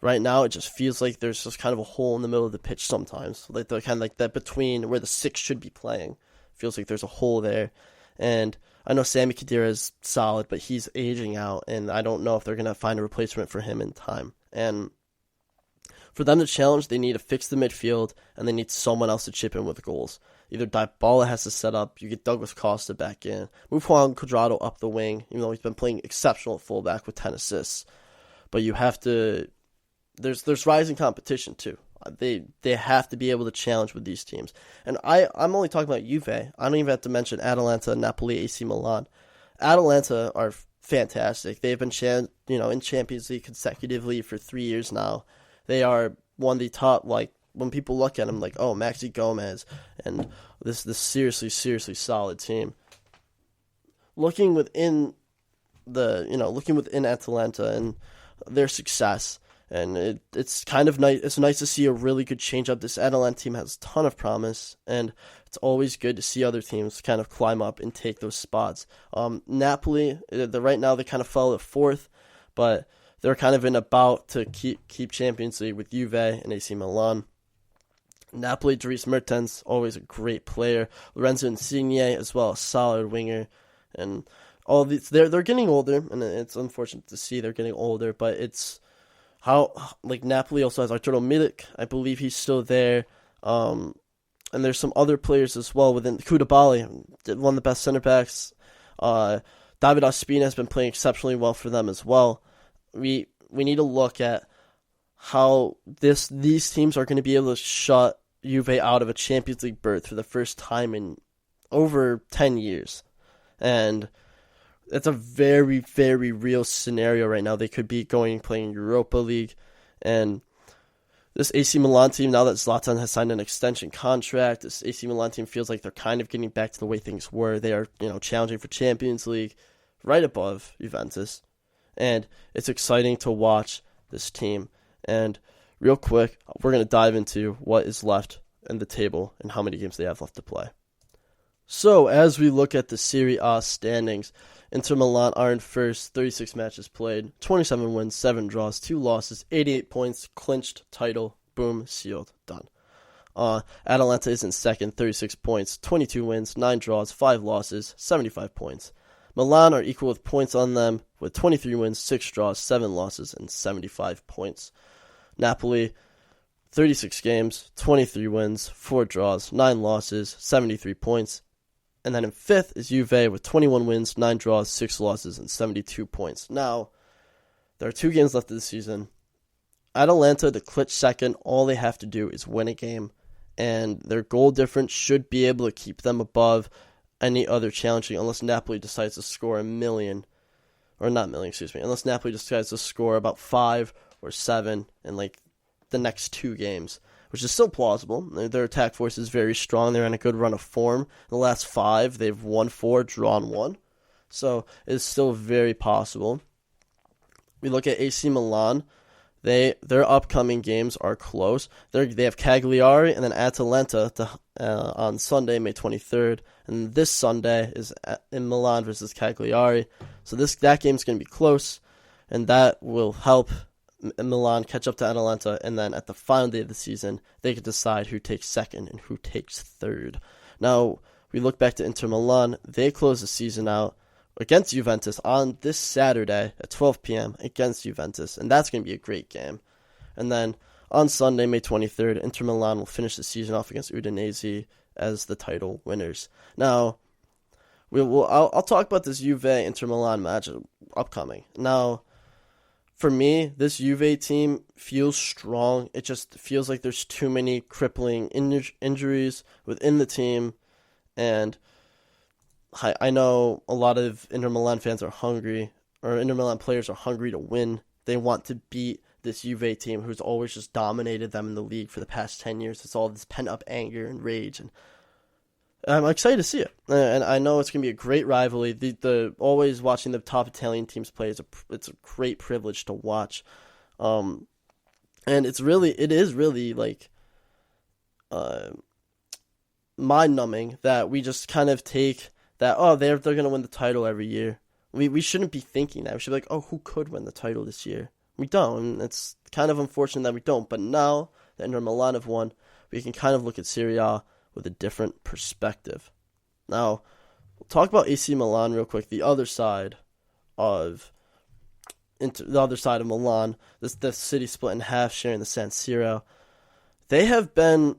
Right now, it just feels like there's just kind of a hole in the middle of the pitch sometimes. They're kind of like that between where the 6 should be playing. Feels like there's a hole there. And I know Sami Khedira is solid, but he's aging out, and I don't know if they're going to find a replacement for him in time. And for them to challenge, they need to fix the midfield, and they need someone else to chip in with goals. Either Dybala has to set up, you get Douglas Costa back in, move Juan Cuadrado up the wing, even though he's been playing exceptional at fullback with 10 assists. But you have to, there's rising competition too. They have to be able to challenge with these teams. And I'm only talking about Juve. I don't even have to mention Atalanta, Napoli, AC Milan. Atalanta are fantastic. They've been in Champions League consecutively for 3 years now. They are one of the top, when people look at them, Maxi Gomez, and this seriously, seriously solid team. Looking within looking within Atalanta and their success. And it's kind of nice. It's nice to see a really good change up. This Atalanta team has a ton of promise, and it's always good to see other teams kind of climb up and take those spots. Napoli, right now they kind of fell at fourth, but they're kind of in a bout to keep Champions League with Juve and AC Milan. Napoli, Dries Mertens, always a great player. Lorenzo Insigne as well, a solid winger, and all these they're getting older, and it's unfortunate to see they're getting older, but it's how, like, Napoli also has Arturo Milik. I believe he's still there. And there's some other players as well within Koulibaly, one of the best center backs. David Ospina has been playing exceptionally well for them as well. We need to look at how these teams are going to be able to shut Juve out of a Champions League berth for the first time in over 10 years. And it's a very, very real scenario right now. They could be playing Europa League. And this AC Milan team, now that Zlatan has signed an extension contract, this AC Milan team feels like they're kind of getting back to the way things were. They are, challenging for Champions League right above Juventus. And it's exciting to watch this team. And real quick, we're going to dive into what is left in the table and how many games they have left to play. So, as we look at the Serie A standings, Inter Milan are in first, 36 matches played, 27 wins, 7 draws, 2 losses, 88 points, clinched title, boom, sealed, done. Atalanta is in second, 36 points, 22 wins, 9 draws, 5 losses, 75 points. Milan are equal with points on them, with 23 wins, 6 draws, 7 losses, and 75 points. Napoli, 36 games, 23 wins, 4 draws, 9 losses, 73 points. And then in fifth is Juve with 21 wins, 9 draws, 6 losses, and 72 points. Now, there are 2 games left of the season. Atalanta, to clinch second, all they have to do is win a game. And their goal difference should be able to keep them above any other challenging, unless Napoli decides to score unless Napoli decides to score about 5 or 7 in the next 2 games, which is still plausible. Their attack force is very strong. They're on a good run of form. In the last 5, they've won 4, drawn 1. So it's still very possible. We look at AC Milan. Their upcoming games are close. They have Cagliari and then Atalanta on Sunday, May 23rd. And this Sunday is in Milan versus Cagliari. So that game's going to be close, and that will help Milan catch up to Atalanta, and then at the final day of the season, they can decide who takes second and who takes third. Now, we look back to Inter Milan. They close the season out against Juventus on this Saturday at 12 p.m. against Juventus, and that's going to be a great game. And then on Sunday, May 23rd, Inter Milan will finish the season off against Udinese as the title winners. Now, I'll talk about this Juve-Inter Milan match upcoming. Now, for me, this Juve team feels strong. It just feels like there's too many crippling injuries within the team. And I know a lot of Inter Milan fans are hungry, or Inter Milan players are hungry to win. They want to beat this Juve team who's always just dominated them in the league for the past 10 years. It's all this pent-up anger and rage. And I'm excited to see it, and I know it's going to be a great rivalry. The always watching the top Italian teams play it's a great privilege to watch, and it is really mind-numbing that we just kind of take that, they're going to win the title every year. We shouldn't be thinking that. We should be like, who could win the title this year? We don't, and it's kind of unfortunate that we don't. But now that Inter Milan have won, we can kind of look at Serie A with a different perspective. Now, we'll talk about AC Milan real quick. The other side of Milan, the city split in half, sharing the San Siro. They have been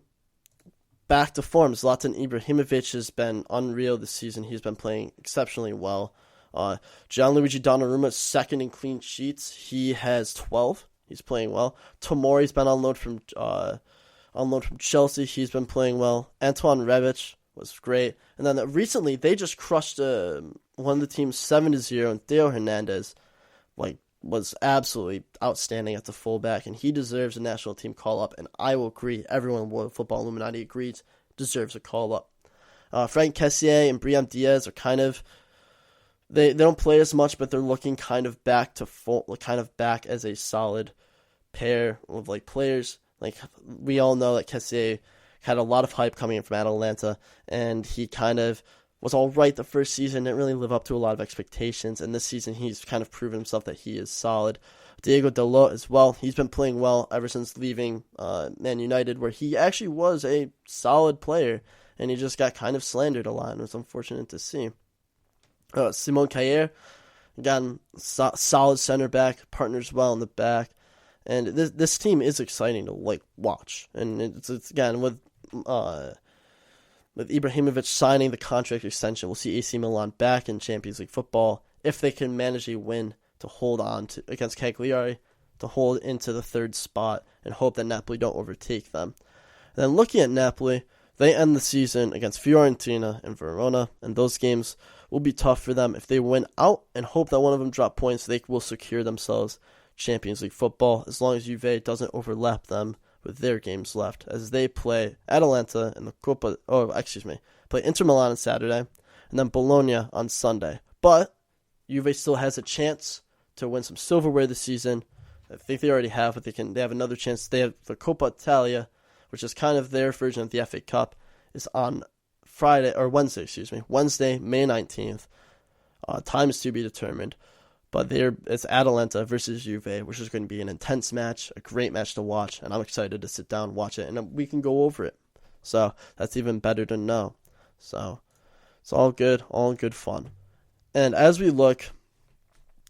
back to form. Zlatan Ibrahimovic has been unreal this season. He's been playing exceptionally well. Gianluigi Donnarumma, second in clean sheets. He has 12. He's playing well. Tomori's been on loan from Chelsea. He's been playing well. Antoine Rebic was great. And then recently, they just crushed one of the teams 7-0, and Theo Hernandez was absolutely outstanding at the fullback, and he deserves a national team call-up, and I will agree. Everyone in World Football Illuminati agrees, deserves a call-up. Frank Kessier and Reuben Diaz are kind of they don't play as much, but they're looking kind of back as a solid pair of like players. Like we all know that Kessier had a lot of hype coming in from Atalanta, and he kind of was all right the first season, didn't really live up to a lot of expectations, and this season he's kind of proven himself that he is solid. Diego Dalot as well, he's been playing well ever since leaving Man United, where he actually was a solid player, and he just got kind of slandered a lot, and it was unfortunate to see. Simon Kessier, again, solid center back, partners well in the back, and this team is exciting to like watch, and it's again with Ibrahimovic signing the contract extension, we'll see AC Milan back in Champions League football if they can manage a win to hold on to against Cagliari, to hold into the third spot and hope that Napoli don't overtake them. And then looking at Napoli, they end the season against Fiorentina and Verona, and those games will be tough for them. If they win out and hope that one of them drop points, they will secure themselves Champions League football as long as Juve doesn't overlap them with their games left, as they play Atalanta in the play Inter Milan on Saturday, and then Bologna on Sunday. But Juve still has a chance to win some silverware this season. I think they already have, but they have another chance. They have the Coppa Italia, which is kind of their version of the FA Cup, is on Wednesday, May 19th. Time is to be determined. But it's Atalanta versus Juve, which is going to be an intense match, a great match to watch, and I'm excited to sit down and watch it, and we can go over it. So that's even better to know. So it's all good fun. And as we kind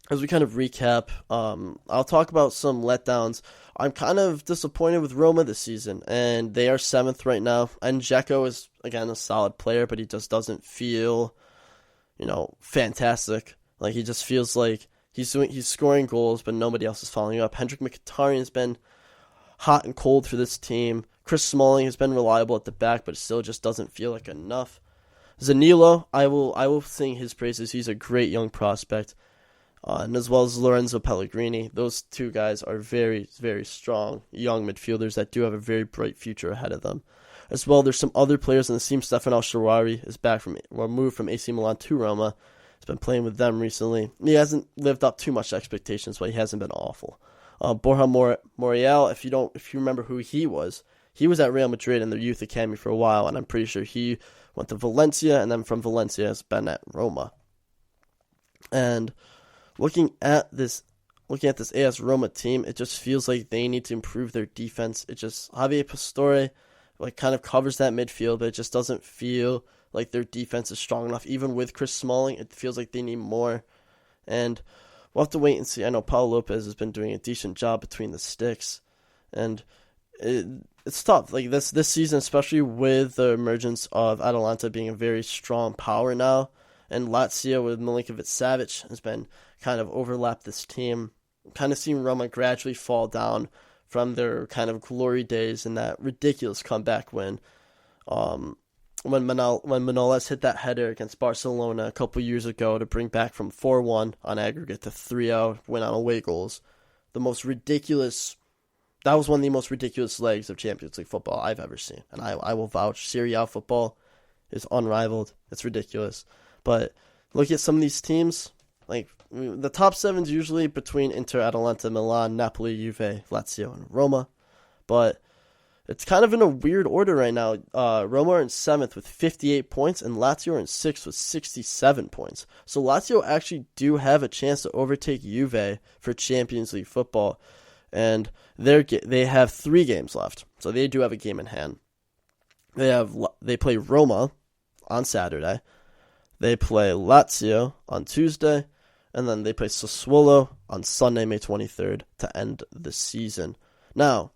of recap, I'll talk about some letdowns. I'm kind of disappointed with Roma this season, and they are 7th right now. And Dzeko is, again, a solid player, but he just doesn't feel, fantastic. Like, he just feels like he's scoring goals, but nobody else is following up. Hendrik Mkhitaryan has been hot and cold for this team. Chris Smalling has been reliable at the back, but it still just doesn't feel like enough. Zanilo, I will sing his praises. He's a great young prospect. And as well as Lorenzo Pellegrini. Those two guys are very, very strong young midfielders that do have a very bright future ahead of them. As well, there's some other players in the team. Stefan El-Shaarawy is moved from AC Milan to Roma. He's been playing with them recently. He hasn't lived up too much to expectations, but he hasn't been awful. Borja Moriel, if you remember who he was at Real Madrid in their youth academy for a while, and I'm pretty sure he went to Valencia, and then from Valencia has been at Roma. And looking at this AS Roma team, it just feels like they need to improve their defense. It just, Javier Pastore kind of covers that midfield, but it just doesn't feel like their defense is strong enough. Even with Chris Smalling, it feels like they need more. And we'll have to wait and see. I know Paulo Lopez has been doing a decent job between the sticks, and it's tough. Like this season, especially with the emergence of Atalanta being a very strong power now, and Lazio with Milinkovic-Savic has been kind of overlapped this team. Kind of seen Roma gradually fall down from their kind of glory days in that ridiculous comeback win. When Manolas hit that header against Barcelona a couple years ago to bring back from 4-1 on aggregate to 3-0, win on away goals. That was one of the most ridiculous legs of Champions League football I've ever seen. And I will vouch, Serie A football is unrivaled. It's ridiculous. But look at some of these teams, like the top 7's usually between Inter, Atalanta, Milan, Napoli, Juve, Lazio, and Roma. But it's kind of in a weird order right now. Roma are in 7th with 58 points, and Lazio are in 6th with 67 points. So Lazio actually do have a chance to overtake Juve for Champions League football. And they have 3 games left, so they do have a game in hand. They play Roma on Saturday. They play Lazio on Tuesday, and then they play Sassuolo on Sunday, May 23rd, to end the season. Now,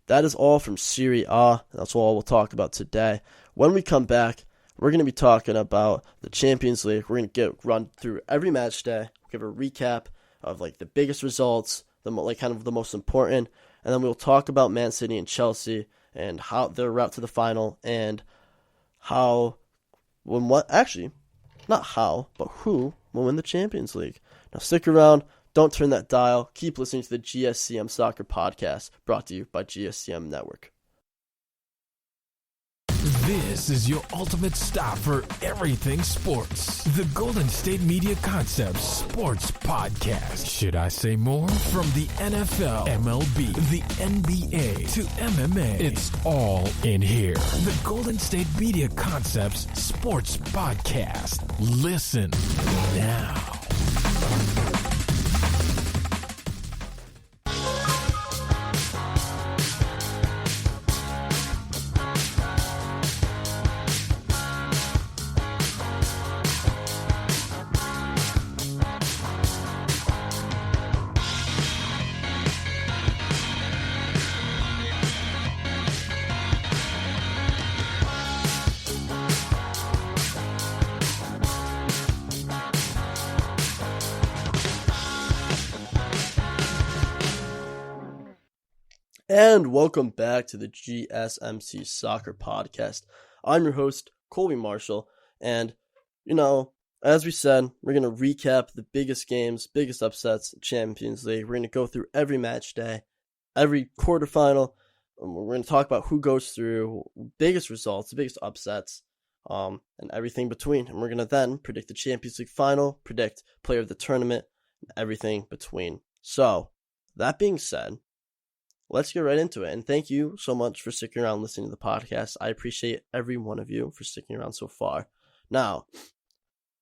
that is all from Serie A. That's all we'll talk about today. When we come back, we're going to be talking about the Champions League. We're going to run through every match day, give a recap of the biggest results, the most important, and then we'll talk about Man City and Chelsea and how their route to the final and who will win the Champions League. Now stick around. Don't turn that dial. Keep listening to the GSCM Soccer Podcast, brought to you by GSCM Network. This is your ultimate stop for everything sports. The Golden State Media Concepts Sports Podcast. Should I say more? From the NFL, MLB, the NBA to MMA, it's all in here. The Golden State Media Concepts Sports Podcast. Listen now. And welcome back to the GSMC Soccer Podcast. I'm your host, Colby Marshall, and, as we said, we're going to recap the biggest games, biggest upsets, Champions League. We're going to go through every match day, every quarterfinal, and we're going to talk about who goes through, biggest results, the biggest upsets, and everything between. And we're going to then predict the Champions League final, predict player of the tournament, and everything between. So, that being said, let's get right into it. And thank you so much for sticking around listening to the podcast. I appreciate every one of you for sticking around so far. Now,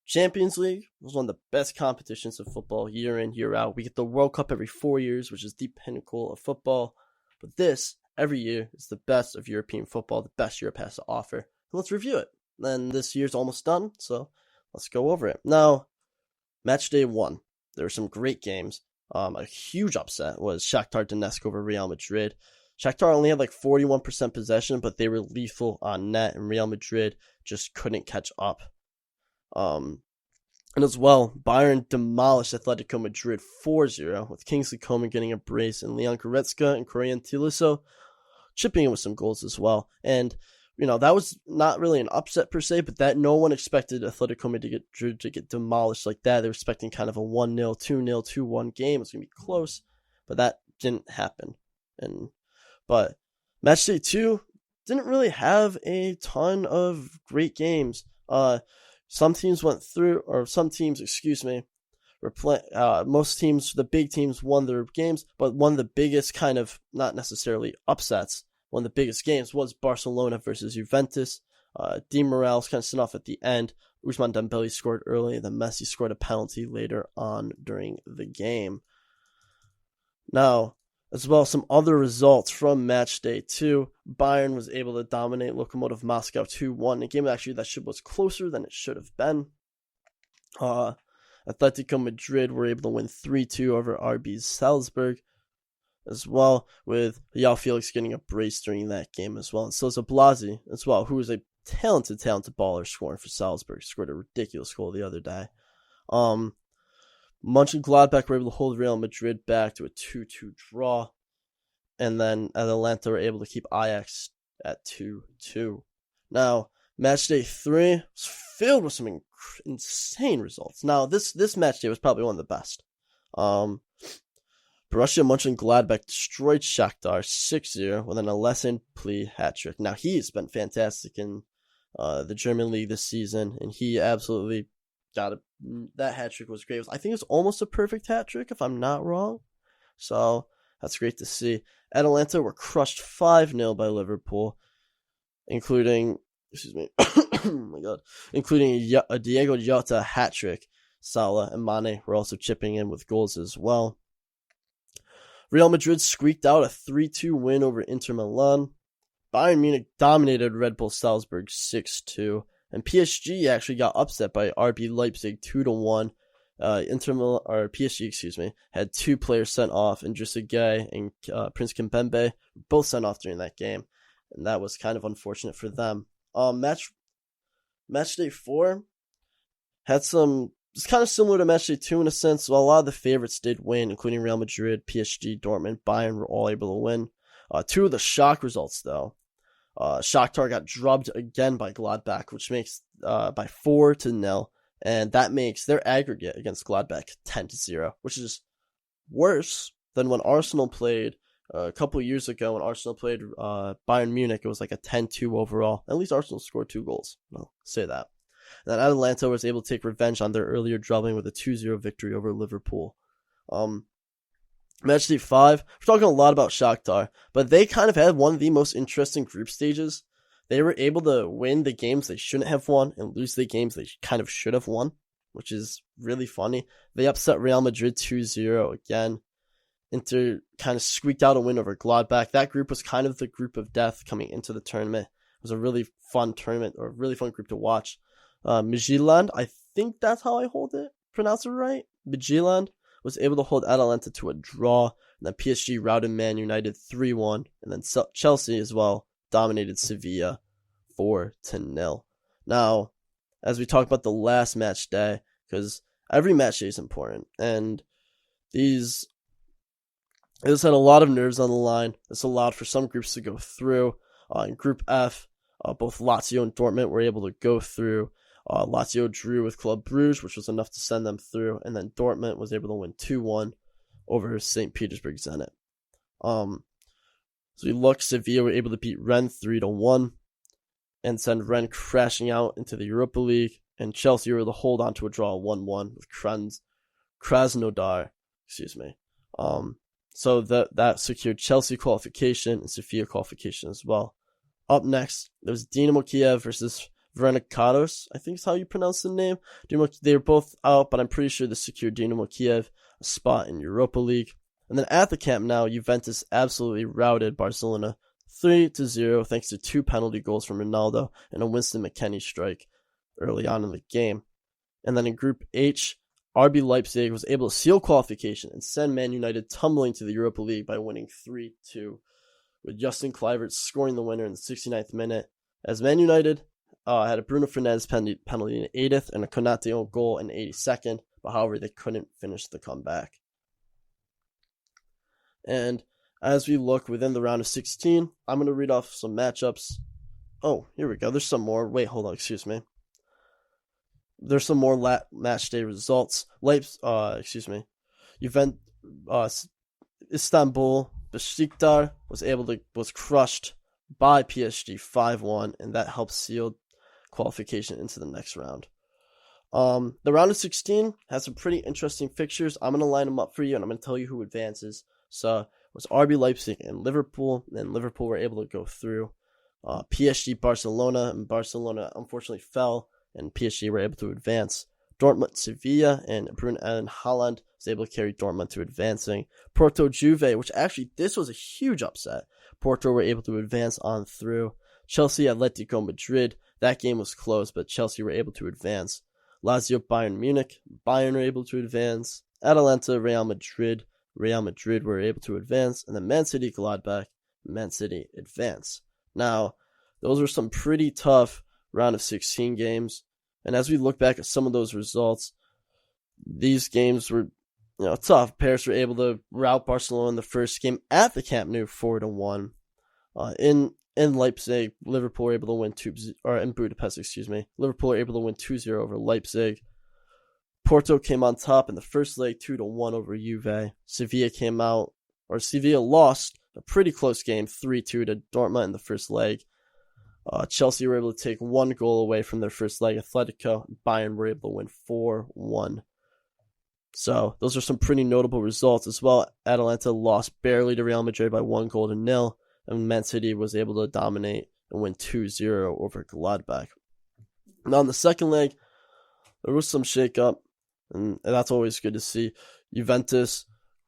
Champions League was one of the best competitions of football year in, year out. We get the World Cup every 4 years, which is the pinnacle of football. But this, every year, is the best of European football, the best Europe has to offer. And let's review it. Then this year's almost done, so let's go over it. Now, match day 1. There were some great games. A huge upset was Shakhtar Donetsk over Real Madrid. Shakhtar only had 41% possession, but they were lethal on net, and Real Madrid just couldn't catch up. And as well, Bayern demolished Atletico Madrid 4-0, with Kingsley Coman getting a brace, and Leon Goretzka and Korean Tiliso chipping in with some goals as well. And that was not really an upset per se, but that no one expected Atletico Madrid to get demolished like that. They were expecting kind of a 1-0, 2-0, 2-1 game. It was going to be close, but that didn't happen. But match day 2 didn't really have a ton of great games. Most teams, the big teams won their games, but one of the biggest kind of, not necessarily upsets, one of the biggest games was Barcelona versus Juventus. Di Morales kind of sent off at the end. Ousmane Dembele scored early, and then Messi scored a penalty later on during the game. Now, as well as some other results from match day 2, Bayern was able to dominate Lokomotiv Moscow 2-1, a game actually that was closer than it should have been. Atletico Madrid were able to win 3-2 over RB Salzburg, as well, with João Felix getting a brace during that game as well. And so is Blasi as well, who is a talented baller scoring for Salzburg. Scored a ridiculous goal the other day. Mönchengladbach were able to hold Real Madrid back to a 2-2 draw. And then Atalanta were able to keep Ajax at 2-2. Now, match day 3 was filled with some insane results. Now, this match day was probably one of the best. Borussia Mönchengladbach destroyed Shakhtar 6-0 with an Alessandro Plea hat-trick. Now, he's been fantastic in the German league this season, and he absolutely that hat-trick was great. I think it was almost a perfect hat-trick, if I'm not wrong. So, that's great to see. Atalanta were crushed 5-0 by Liverpool, including a Diego Jota hat-trick. Salah and Mane were also chipping in with goals as well. Real Madrid squeaked out a 3-2 win over Inter Milan. Bayern Munich dominated Red Bull Salzburg 6-2. And PSG actually got upset by RB Leipzig 2-1. PSG, had 2 players sent off, Idrissa Gueye and Prince Kimpembe, both sent off during that game. And that was kind of unfortunate for them. Match day 4 had some... It's kind of similar to match day 2 in a sense. So a lot of the favorites did win, including Real Madrid, PSG, Dortmund, Bayern were all able to win. 2 of the shock results, though. Shakhtar got drubbed again by Gladbach, which makes by 4-0, and that makes their aggregate against Gladbach 10-0, which is worse than when Arsenal played A couple years ago when Arsenal played Bayern Munich, it was like a 10-2 overall. At least Arsenal scored 2 goals. I'll say that. And then Atalanta was able to take revenge on their earlier drubbing with a 2-0 victory over Liverpool. Match day 5, we're talking a lot about Shakhtar, but they kind of had one of the most interesting group stages. They were able to win the games they shouldn't have won and lose the games they kind of should have won, which is really funny. They upset Real Madrid 2-0 again. Inter kind of squeaked out a win over Gladbach. That group was kind of the group of death coming into the tournament. It was a really fun tournament, or a really fun group to watch. Midtjylland, I think that's how I pronounce it right. Midtjylland was able to hold Atalanta to a draw, and then PSG routed Man United 3-1, and then Chelsea as well dominated Sevilla 4-0. Now, as we talk about the last match day, because every match day is important, and this had a lot of nerves on the line. This allowed for some groups to go through. In Group F, both Lazio and Dortmund were able to go through. Lazio drew with Club Brugge, which was enough to send them through, and then Dortmund was able to win 2-1 over St. Petersburg Zenit. So we look, Sevilla were able to beat Rennes 3-1 and send Rennes crashing out into the Europa League, and Chelsea were able to hold on to a draw 1-1 with Krasnodar. So that secured Chelsea qualification and Sofia qualification as well. Up next, there was Dinamo Kiev versus Verenikados, I think is how you pronounce the name. They were both out, but I'm pretty sure this secured Dinamo Kiev a spot in Europa League. And then at the Camp Nou, Juventus absolutely routed Barcelona 3-0 thanks to 2 penalty goals from Ronaldo and a Winston McKennie strike early on in the game. And then in Group H, RB Leipzig was able to seal qualification and send Man United tumbling to the Europa League by winning 3-2, with Justin Kluivert scoring the winner in the 69th minute, as Man United had a Bruno Fernandes penalty in the 80th and a Konate goal in the 82nd, but however, they couldn't finish the comeback. And as we look within the round of 16, I'm going to read off some matchups. Oh, here we go. There's some more. Wait, hold on. Excuse me. There's some more match day results. Istanbul Besiktas was crushed by PSG 5-1, and that helped seal qualification into the next round. The round of 16 has some pretty interesting fixtures. I'm going to line them up for you, and I'm going to tell you who advances. So it was RB Leipzig and Liverpool, and Liverpool were able to go through. PSG Barcelona, and Barcelona unfortunately fell, and PSG were able to advance. Dortmund Sevilla, and Bruno and Haaland was able to carry Dortmund to advancing. Porto Juve, which actually this was a huge upset. Porto were able to advance on through. Chelsea Atletico Madrid, that game was close, but Chelsea were able to advance. Lazio Bayern Munich, Bayern were able to advance. Atalanta Real Madrid were able to advance. And then Man City Gladbach, Man City advance. Now, those were some pretty tough round of 16 games. And as we look back at some of those results, these games were tough. Paris were able to rout Barcelona in the first game at the Camp Nou 4-1. In Leipzig, Liverpool were able to win in Budapest, Liverpool were able to win 2-0 over Leipzig. Porto came on top in the first leg 2-1 over Juve. Sevilla lost a pretty close game 3-2 to Dortmund in the first leg. Chelsea were able to take 1 goal away from their first leg. Atletico and Bayern were able to win 4-1. So those are some pretty notable results as well. Atalanta lost barely to Real Madrid by 1-0, and Man City was able to dominate and win 2-0 over Gladbach. Now in the second leg, there was some shake-up, and that's always good to see. Juventus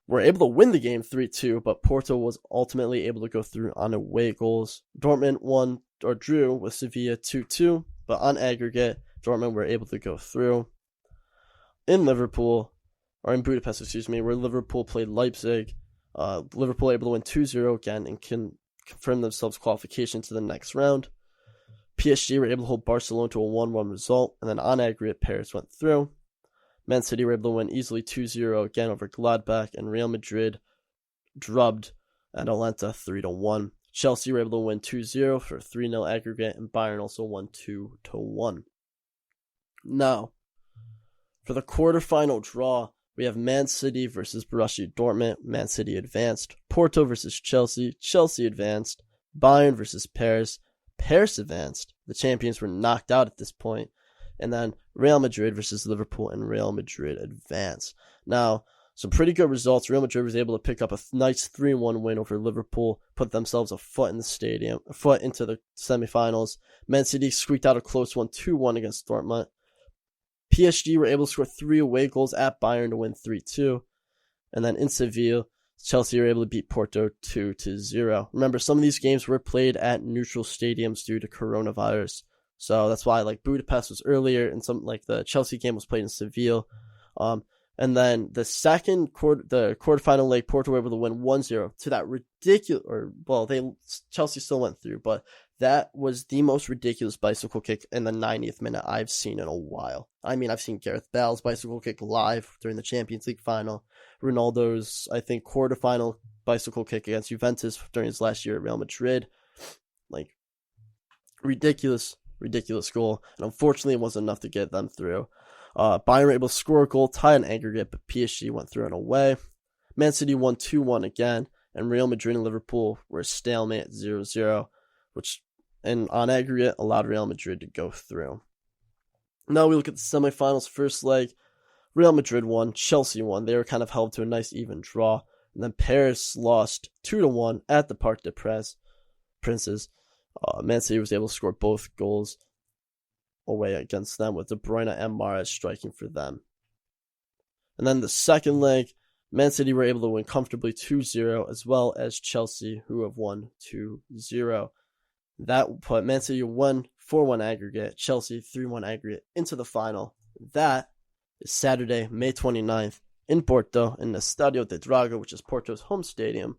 were able to win the game 3-2, but Porto was ultimately able to go through on away goals. Dortmund won or drew with Sevilla 2-2, but on aggregate, Dortmund were able to go through. In Budapest, where Liverpool played Leipzig, Liverpool able to win 2-0 again and can confirm themselves qualification to the next round. PSG were able to hold Barcelona to a 1-1 result, and then on aggregate, Paris went through. Man City were able to win easily 2-0 again over Gladbach, and Real Madrid drubbed Atalanta 3-1. Chelsea were able to win 2-0 for a 3-0 aggregate, and Bayern also won 2-1. Now, for the quarterfinal draw we have Man City versus Borussia Dortmund. Man City advanced. Porto versus Chelsea. Chelsea advanced. Bayern versus Paris. Paris advanced. The champions were knocked out at this point. And then Real Madrid versus Liverpool, and Real Madrid advanced. Now, some pretty good results. Real Madrid was able to pick up a nice 3-1 win over Liverpool, put themselves a foot in the stadium, a foot into the semifinals. Man City squeaked out a close one, 2-1 against Dortmund. PSG were able to score 3 away goals at Bayern to win 3-2. And then in Seville, Chelsea were able to beat Porto 2-0. Remember, some of these games were played at neutral stadiums due to coronavirus. So that's why Budapest was earlier, and the Chelsea game was played in Seville. And then the quarterfinal leg, Porto were able to win 1-0 to that Chelsea still went through, but that was the most ridiculous bicycle kick in the 90th minute I've seen in a while. I mean, I've seen Gareth Bale's bicycle kick live during the Champions League final, Ronaldo's, I think, quarterfinal bicycle kick against Juventus during his last year at Real Madrid. Ridiculous goal, and unfortunately it wasn't enough to get them through. Bayern were able to score a goal, tie an aggregate, but PSG went through and away. Man City won 2-1 again, and Real Madrid and Liverpool were a stalemate at 0-0, which, and on aggregate, allowed Real Madrid to go through. Now we look at the semifinals. First leg, Real Madrid won, Chelsea won. They were kind of held to a nice even draw, and then Paris lost 2-1 at the Parc des Princes. Man City was able to score both goals away against them, with De Bruyne and Mahrez striking for them. And then the second leg, Man City were able to win comfortably 2-0, as well as Chelsea, who have won 2-0. That put Man City 4-1 aggregate, Chelsea 3-1 aggregate into the final. That is Saturday, May 29th, in Porto, in the Estadio de Dragão, which is Porto's home stadium.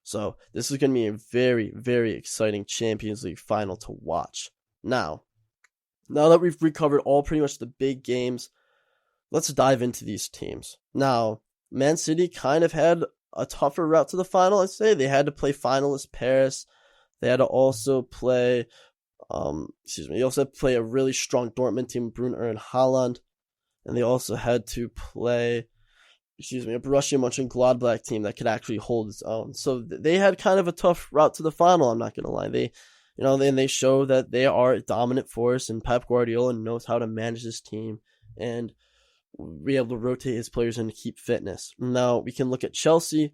So this is going to be a very, very exciting Champions League final to watch. Now that we've recovered pretty much the big games, let's dive into these teams. Now, Man City kind of had a tougher route to the final, I'd say. They had to play finalist Paris. They had to also play, they also had to play a really strong Dortmund team, Bruno and Haaland. And they also had to play, a Borussia Mönchengladbach team that could actually hold its own. So they had kind of a tough route to the final, I'm not going to lie. They show that they are a dominant force, and Pep Guardiola knows how to manage his team and be able to rotate his players and keep fitness. Now, we can look at Chelsea.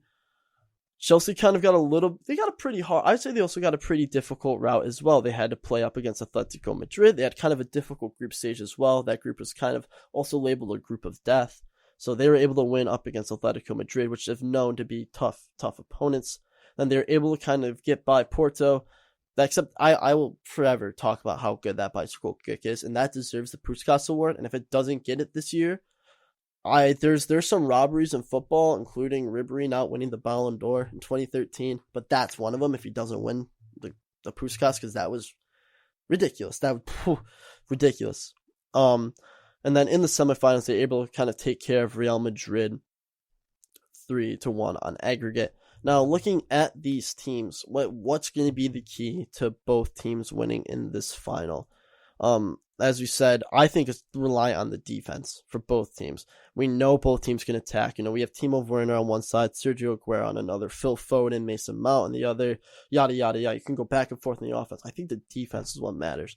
Chelsea kind of I'd say they also got a pretty difficult route as well. They had to play up against Atletico Madrid. They had kind of a difficult group stage as well. That group was kind of also labeled a group of death. So they were able to win up against Atletico Madrid, which is known to be tough opponents. Then they were able to kind of get by Porto. Except I will forever talk about how good that bicycle kick is, and that deserves the Puskas Award. And if it doesn't get it this year, there's some robberies in football, including Ribéry not winning the Ballon d'Or in 2013, but that's one of them. If he doesn't win the Puskas, because that was ridiculous. Ridiculous. And then in the semifinals, they're able to kind of take care of Real Madrid 3-1 on aggregate. Now, looking at these teams, what's going to be the key to both teams winning in this final? As we said, I think it's rely on the defense for both teams. We know both teams can attack. We have Timo Werner on one side, Sergio Aguero on another, Phil Foden, Mason Mount on the other, yada, yada, yada. You can go back and forth in the offense. I think the defense is what matters.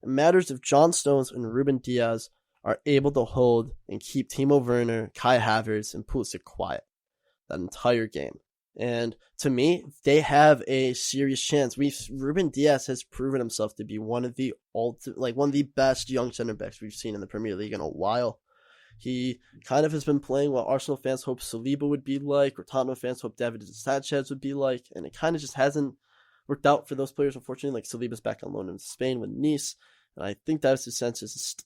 It matters if John Stones and Reuben Diaz are able to hold and keep Timo Werner, Kai Havertz, and Pulisic quiet that entire game. And to me, they have a serious chance. Reuben Diaz has proven himself to be one of the best young center backs we've seen in the Premier League in a while. He kind of has been playing what Arsenal fans hoped Saliba would be like, or Tottenham fans hoped David Sanchez would be like, and it kind of just hasn't worked out for those players, unfortunately. Saliba's back on loan in Spain with Nice, and I think David Sanchez is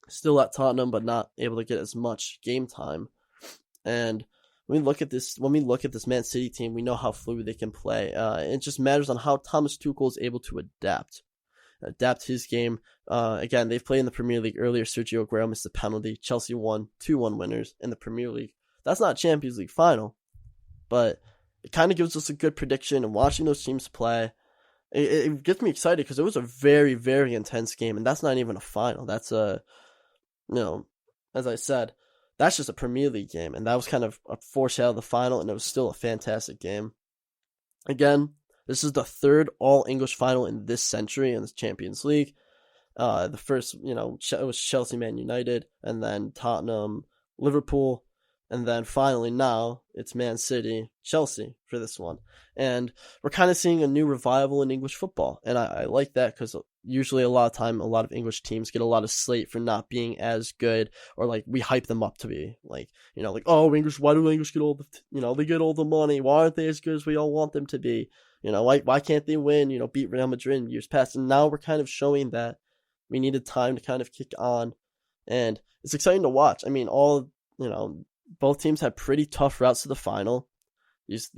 still at Tottenham, but not able to get as much game time. And when we look at this Man City team, we know how fluid they can play. It just matters on how Thomas Tuchel is able to adapt his game. Again, they've played in the Premier League earlier. Sergio Aguero missed a penalty. Chelsea won 2-1 winners in the Premier League. That's not a Champions League final, but it kind of gives us a good prediction. And watching those teams play, it gets me excited because it was a very, very intense game, and that's not even a final. That's as I said, that's just a Premier League game, and that was kind of a foreshadow of the final, and it was still a fantastic game. Again, this is the third all-English final in this century in the Champions League. The first, it was Chelsea, Man United, and then Tottenham, Liverpool, and then finally now it's Man City, Chelsea for this one. And we're kind of seeing a new revival in English football, and I like that because usually a lot of English teams get a lot of slate for not being as good, or like we hype them up to be like, oh, English, why do English get all the, they get all the money? Why aren't they as good as we all want them to be? Why can't they win, beat Real Madrid in years past? And now we're kind of showing that we needed time to kind of kick on, and it's exciting to watch. I mean, both teams had pretty tough routes to the final. These,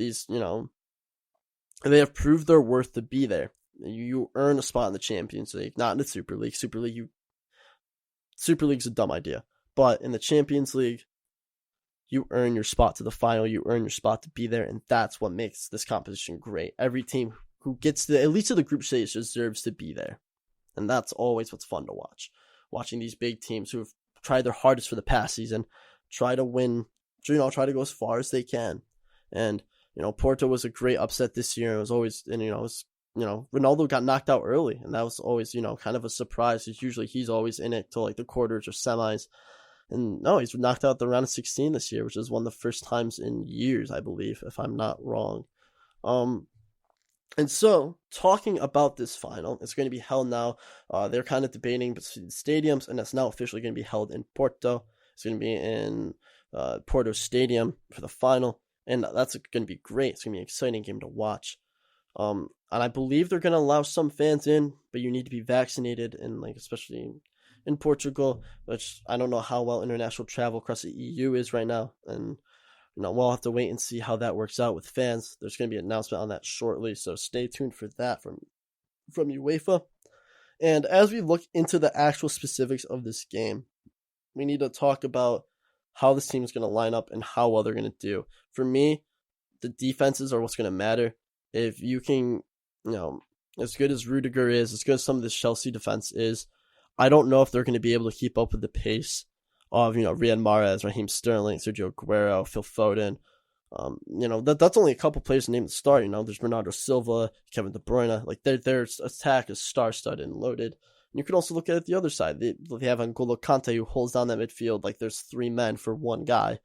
they have proved their worth to be there. You earn a spot in the Champions League, not in the Super League. Super League's a dumb idea. But in the Champions League, you earn your spot to the final. You earn your spot to be there, and that's what makes this competition great. Every team who gets at least to the group stage deserves to be there. And that's always what's fun to watch. Watching these big teams who have tried their hardest for the past season try to win, try to go as far as they can. And, Porto was a great upset this year. It was always, Ronaldo got knocked out early, and that was always, kind of a surprise. Usually he's always in it till like the quarters or semis. And no, he's knocked out the round of 16 this year, which is one of the first times in years, I believe, if I'm not wrong. And so, talking about this final, it's going to be held now. They're kind of debating between stadiums, and it's now officially going to be held in Porto. It's going to be in Porto Stadium for the final, and that's going to be great. It's going to be an exciting game to watch. And I believe they're going to allow some fans in, but you need to be vaccinated, and especially in Portugal, which I don't know how well international travel across the EU is right now, and we'll have to wait and see how that works out with fans. There's going to be an announcement on that shortly, so stay tuned for that from UEFA. And as we look into the actual specifics of this game, we need to talk about how this team is going to line up and how well they're going to do. For me, the defenses are what's going to matter. If you can, as good as Rudiger is, as good as some of this Chelsea defense is, I don't know if they're going to be able to keep up with the pace of, Riyad Mahrez, Raheem Sterling, Sergio Aguero, Phil Foden. That's only a couple players named to start. There's Bernardo Silva, Kevin De Bruyne. Like their attack is star-studded and loaded. And you can also look at it the other side. They have N'Golo Kante, who holds down that midfield like there's three men for one guy.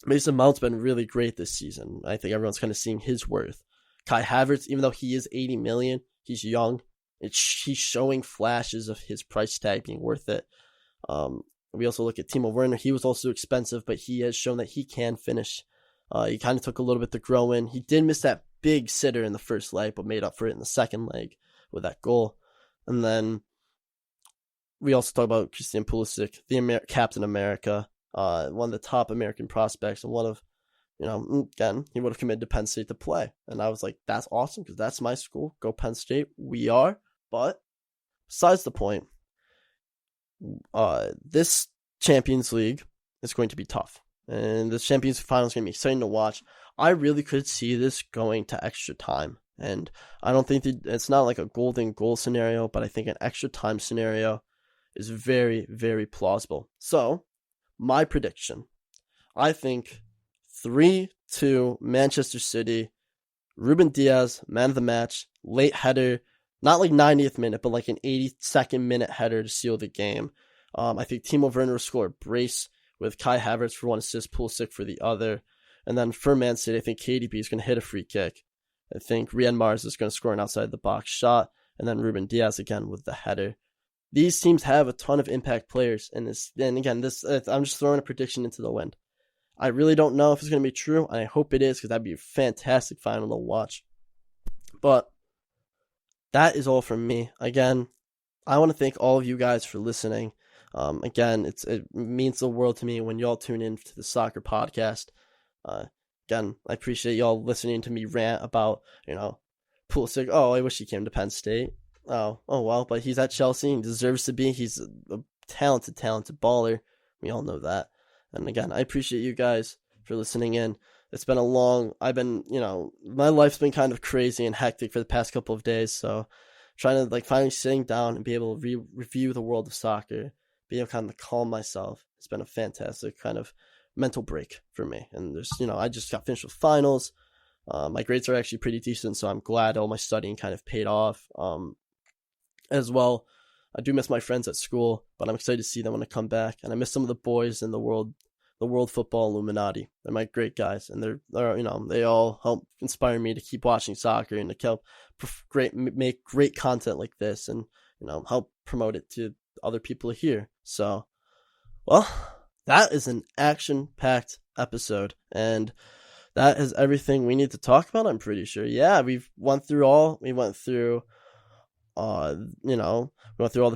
Mason Mount's been really great this season. I think everyone's kind of seeing his worth. Kai Havertz, even though he is 80 million, he's young. He's showing flashes of his price tag being worth it. We also look at Timo Werner. He was also expensive, but he has shown that he can finish. He kind of took a little bit to grow in. He did miss that big sitter in the first leg, but made up for it in the second leg with that goal. And then we also talk about Christian Pulisic, the Captain America, one of the top American prospects, and one of, again, he would have committed to Penn State to play. And I was like, that's awesome, because that's my school. Go Penn State. We are. But besides the point, this Champions League is going to be tough. And this Champions League final is going to be exciting to watch. I really could see this going to extra time. And I don't think it's not like a golden goal scenario, but I think an extra time scenario is very, very plausible. So, my prediction, I think 3-2 Manchester City, Reuben Diaz, man of the match, late header, not like 90th minute, but like an 82nd minute header to seal the game. I think Timo Werner will score a brace with Kai Havertz for one assist, Pulisic for the other. And then for Man City, I think KDB is going to hit a free kick. I think Riyad Mahrez is going to score an outside the box shot, and then Reuben Diaz again with the header. These teams have a ton of impact players in this. And again, I'm just throwing a prediction into the wind. I really don't know if it's going to be true, and I hope it is, because that'd be a fantastic final to watch. But that is all from me. Again, I want to thank all of you guys for listening. Again, it means the world to me when y'all tune in to the soccer podcast. Again, I appreciate y'all listening to me rant about, Pulisic. Oh, I wish he came to Penn State. Oh well, but he's at Chelsea and deserves to be. He's a talented baller. We all know that. And again, I appreciate you guys for listening in. It's been my life's been kind of crazy and hectic for the past couple of days. So trying to finally sitting down and be able to review the world of soccer, be able to kind of calm myself. It's been a fantastic kind of mental break for me. And there's, I just got finished with finals. My grades are actually pretty decent, so I'm glad all my studying kind of paid off. As well, I do miss my friends at school, but I'm excited to see them when I come back. And I miss some of the boys in the world football Illuminati. They're my great guys, and they all help inspire me to keep watching soccer and to help make great content like this, and help promote it to other people here. So, well, that is an action-packed episode, and that is everything we need to talk about, I'm pretty sure. Yeah, we went through all the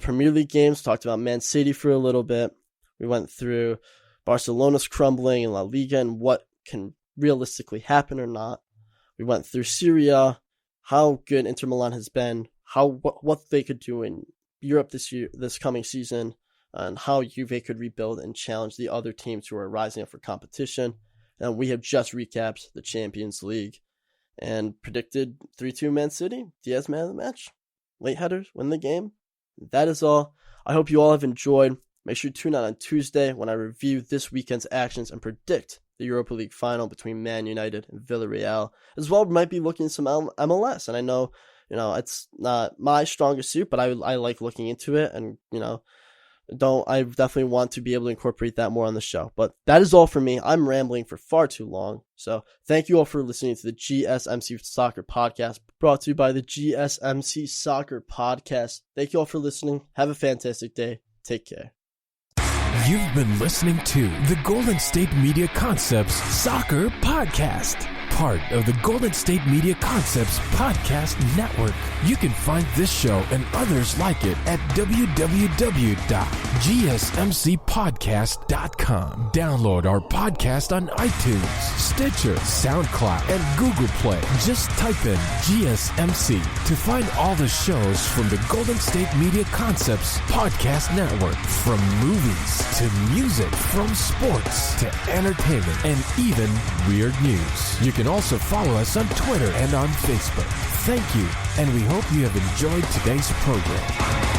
Premier League games, talked about Man City for a little bit. We went through Barcelona's crumbling in La Liga and what can realistically happen or not. We went through Serie, how good Inter Milan has been, what they could do in Europe this coming season, and how Juve could rebuild and challenge the other teams who are rising up for competition. And we have just recapped the Champions League and predicted 3-2 Man City. Diaz man of the match. Late headers win the game. That is all. I hope you all have enjoyed. Make sure you tune out on Tuesday when I review this weekend's actions and predict the Europa League final between Man United and Villarreal. As well, we might be looking at some MLS. And I know, it's not my strongest suit, but I like looking into it. And, I definitely want to be able to incorporate that more on the show. But that is all for me. I'm rambling for far too long. So thank you all for listening to the GSMC Soccer Podcast, brought to you by the GSMC Soccer Podcast. Thank you all for listening. Have a fantastic day. Take care. You've been listening to the Golden State Media Concepts Soccer Podcast, part of the Golden State Media Concepts Podcast Network. You can find this show and others like it at www.gsmcpodcast.com. Download our podcast on iTunes, Stitcher, SoundCloud, and Google Play. Just type in GSMC to find all the shows from the Golden State Media Concepts Podcast Network. From movies to music, from sports to entertainment, and even weird news. You can also follow us on Twitter and on Facebook. Thank you, and we hope you have enjoyed today's program.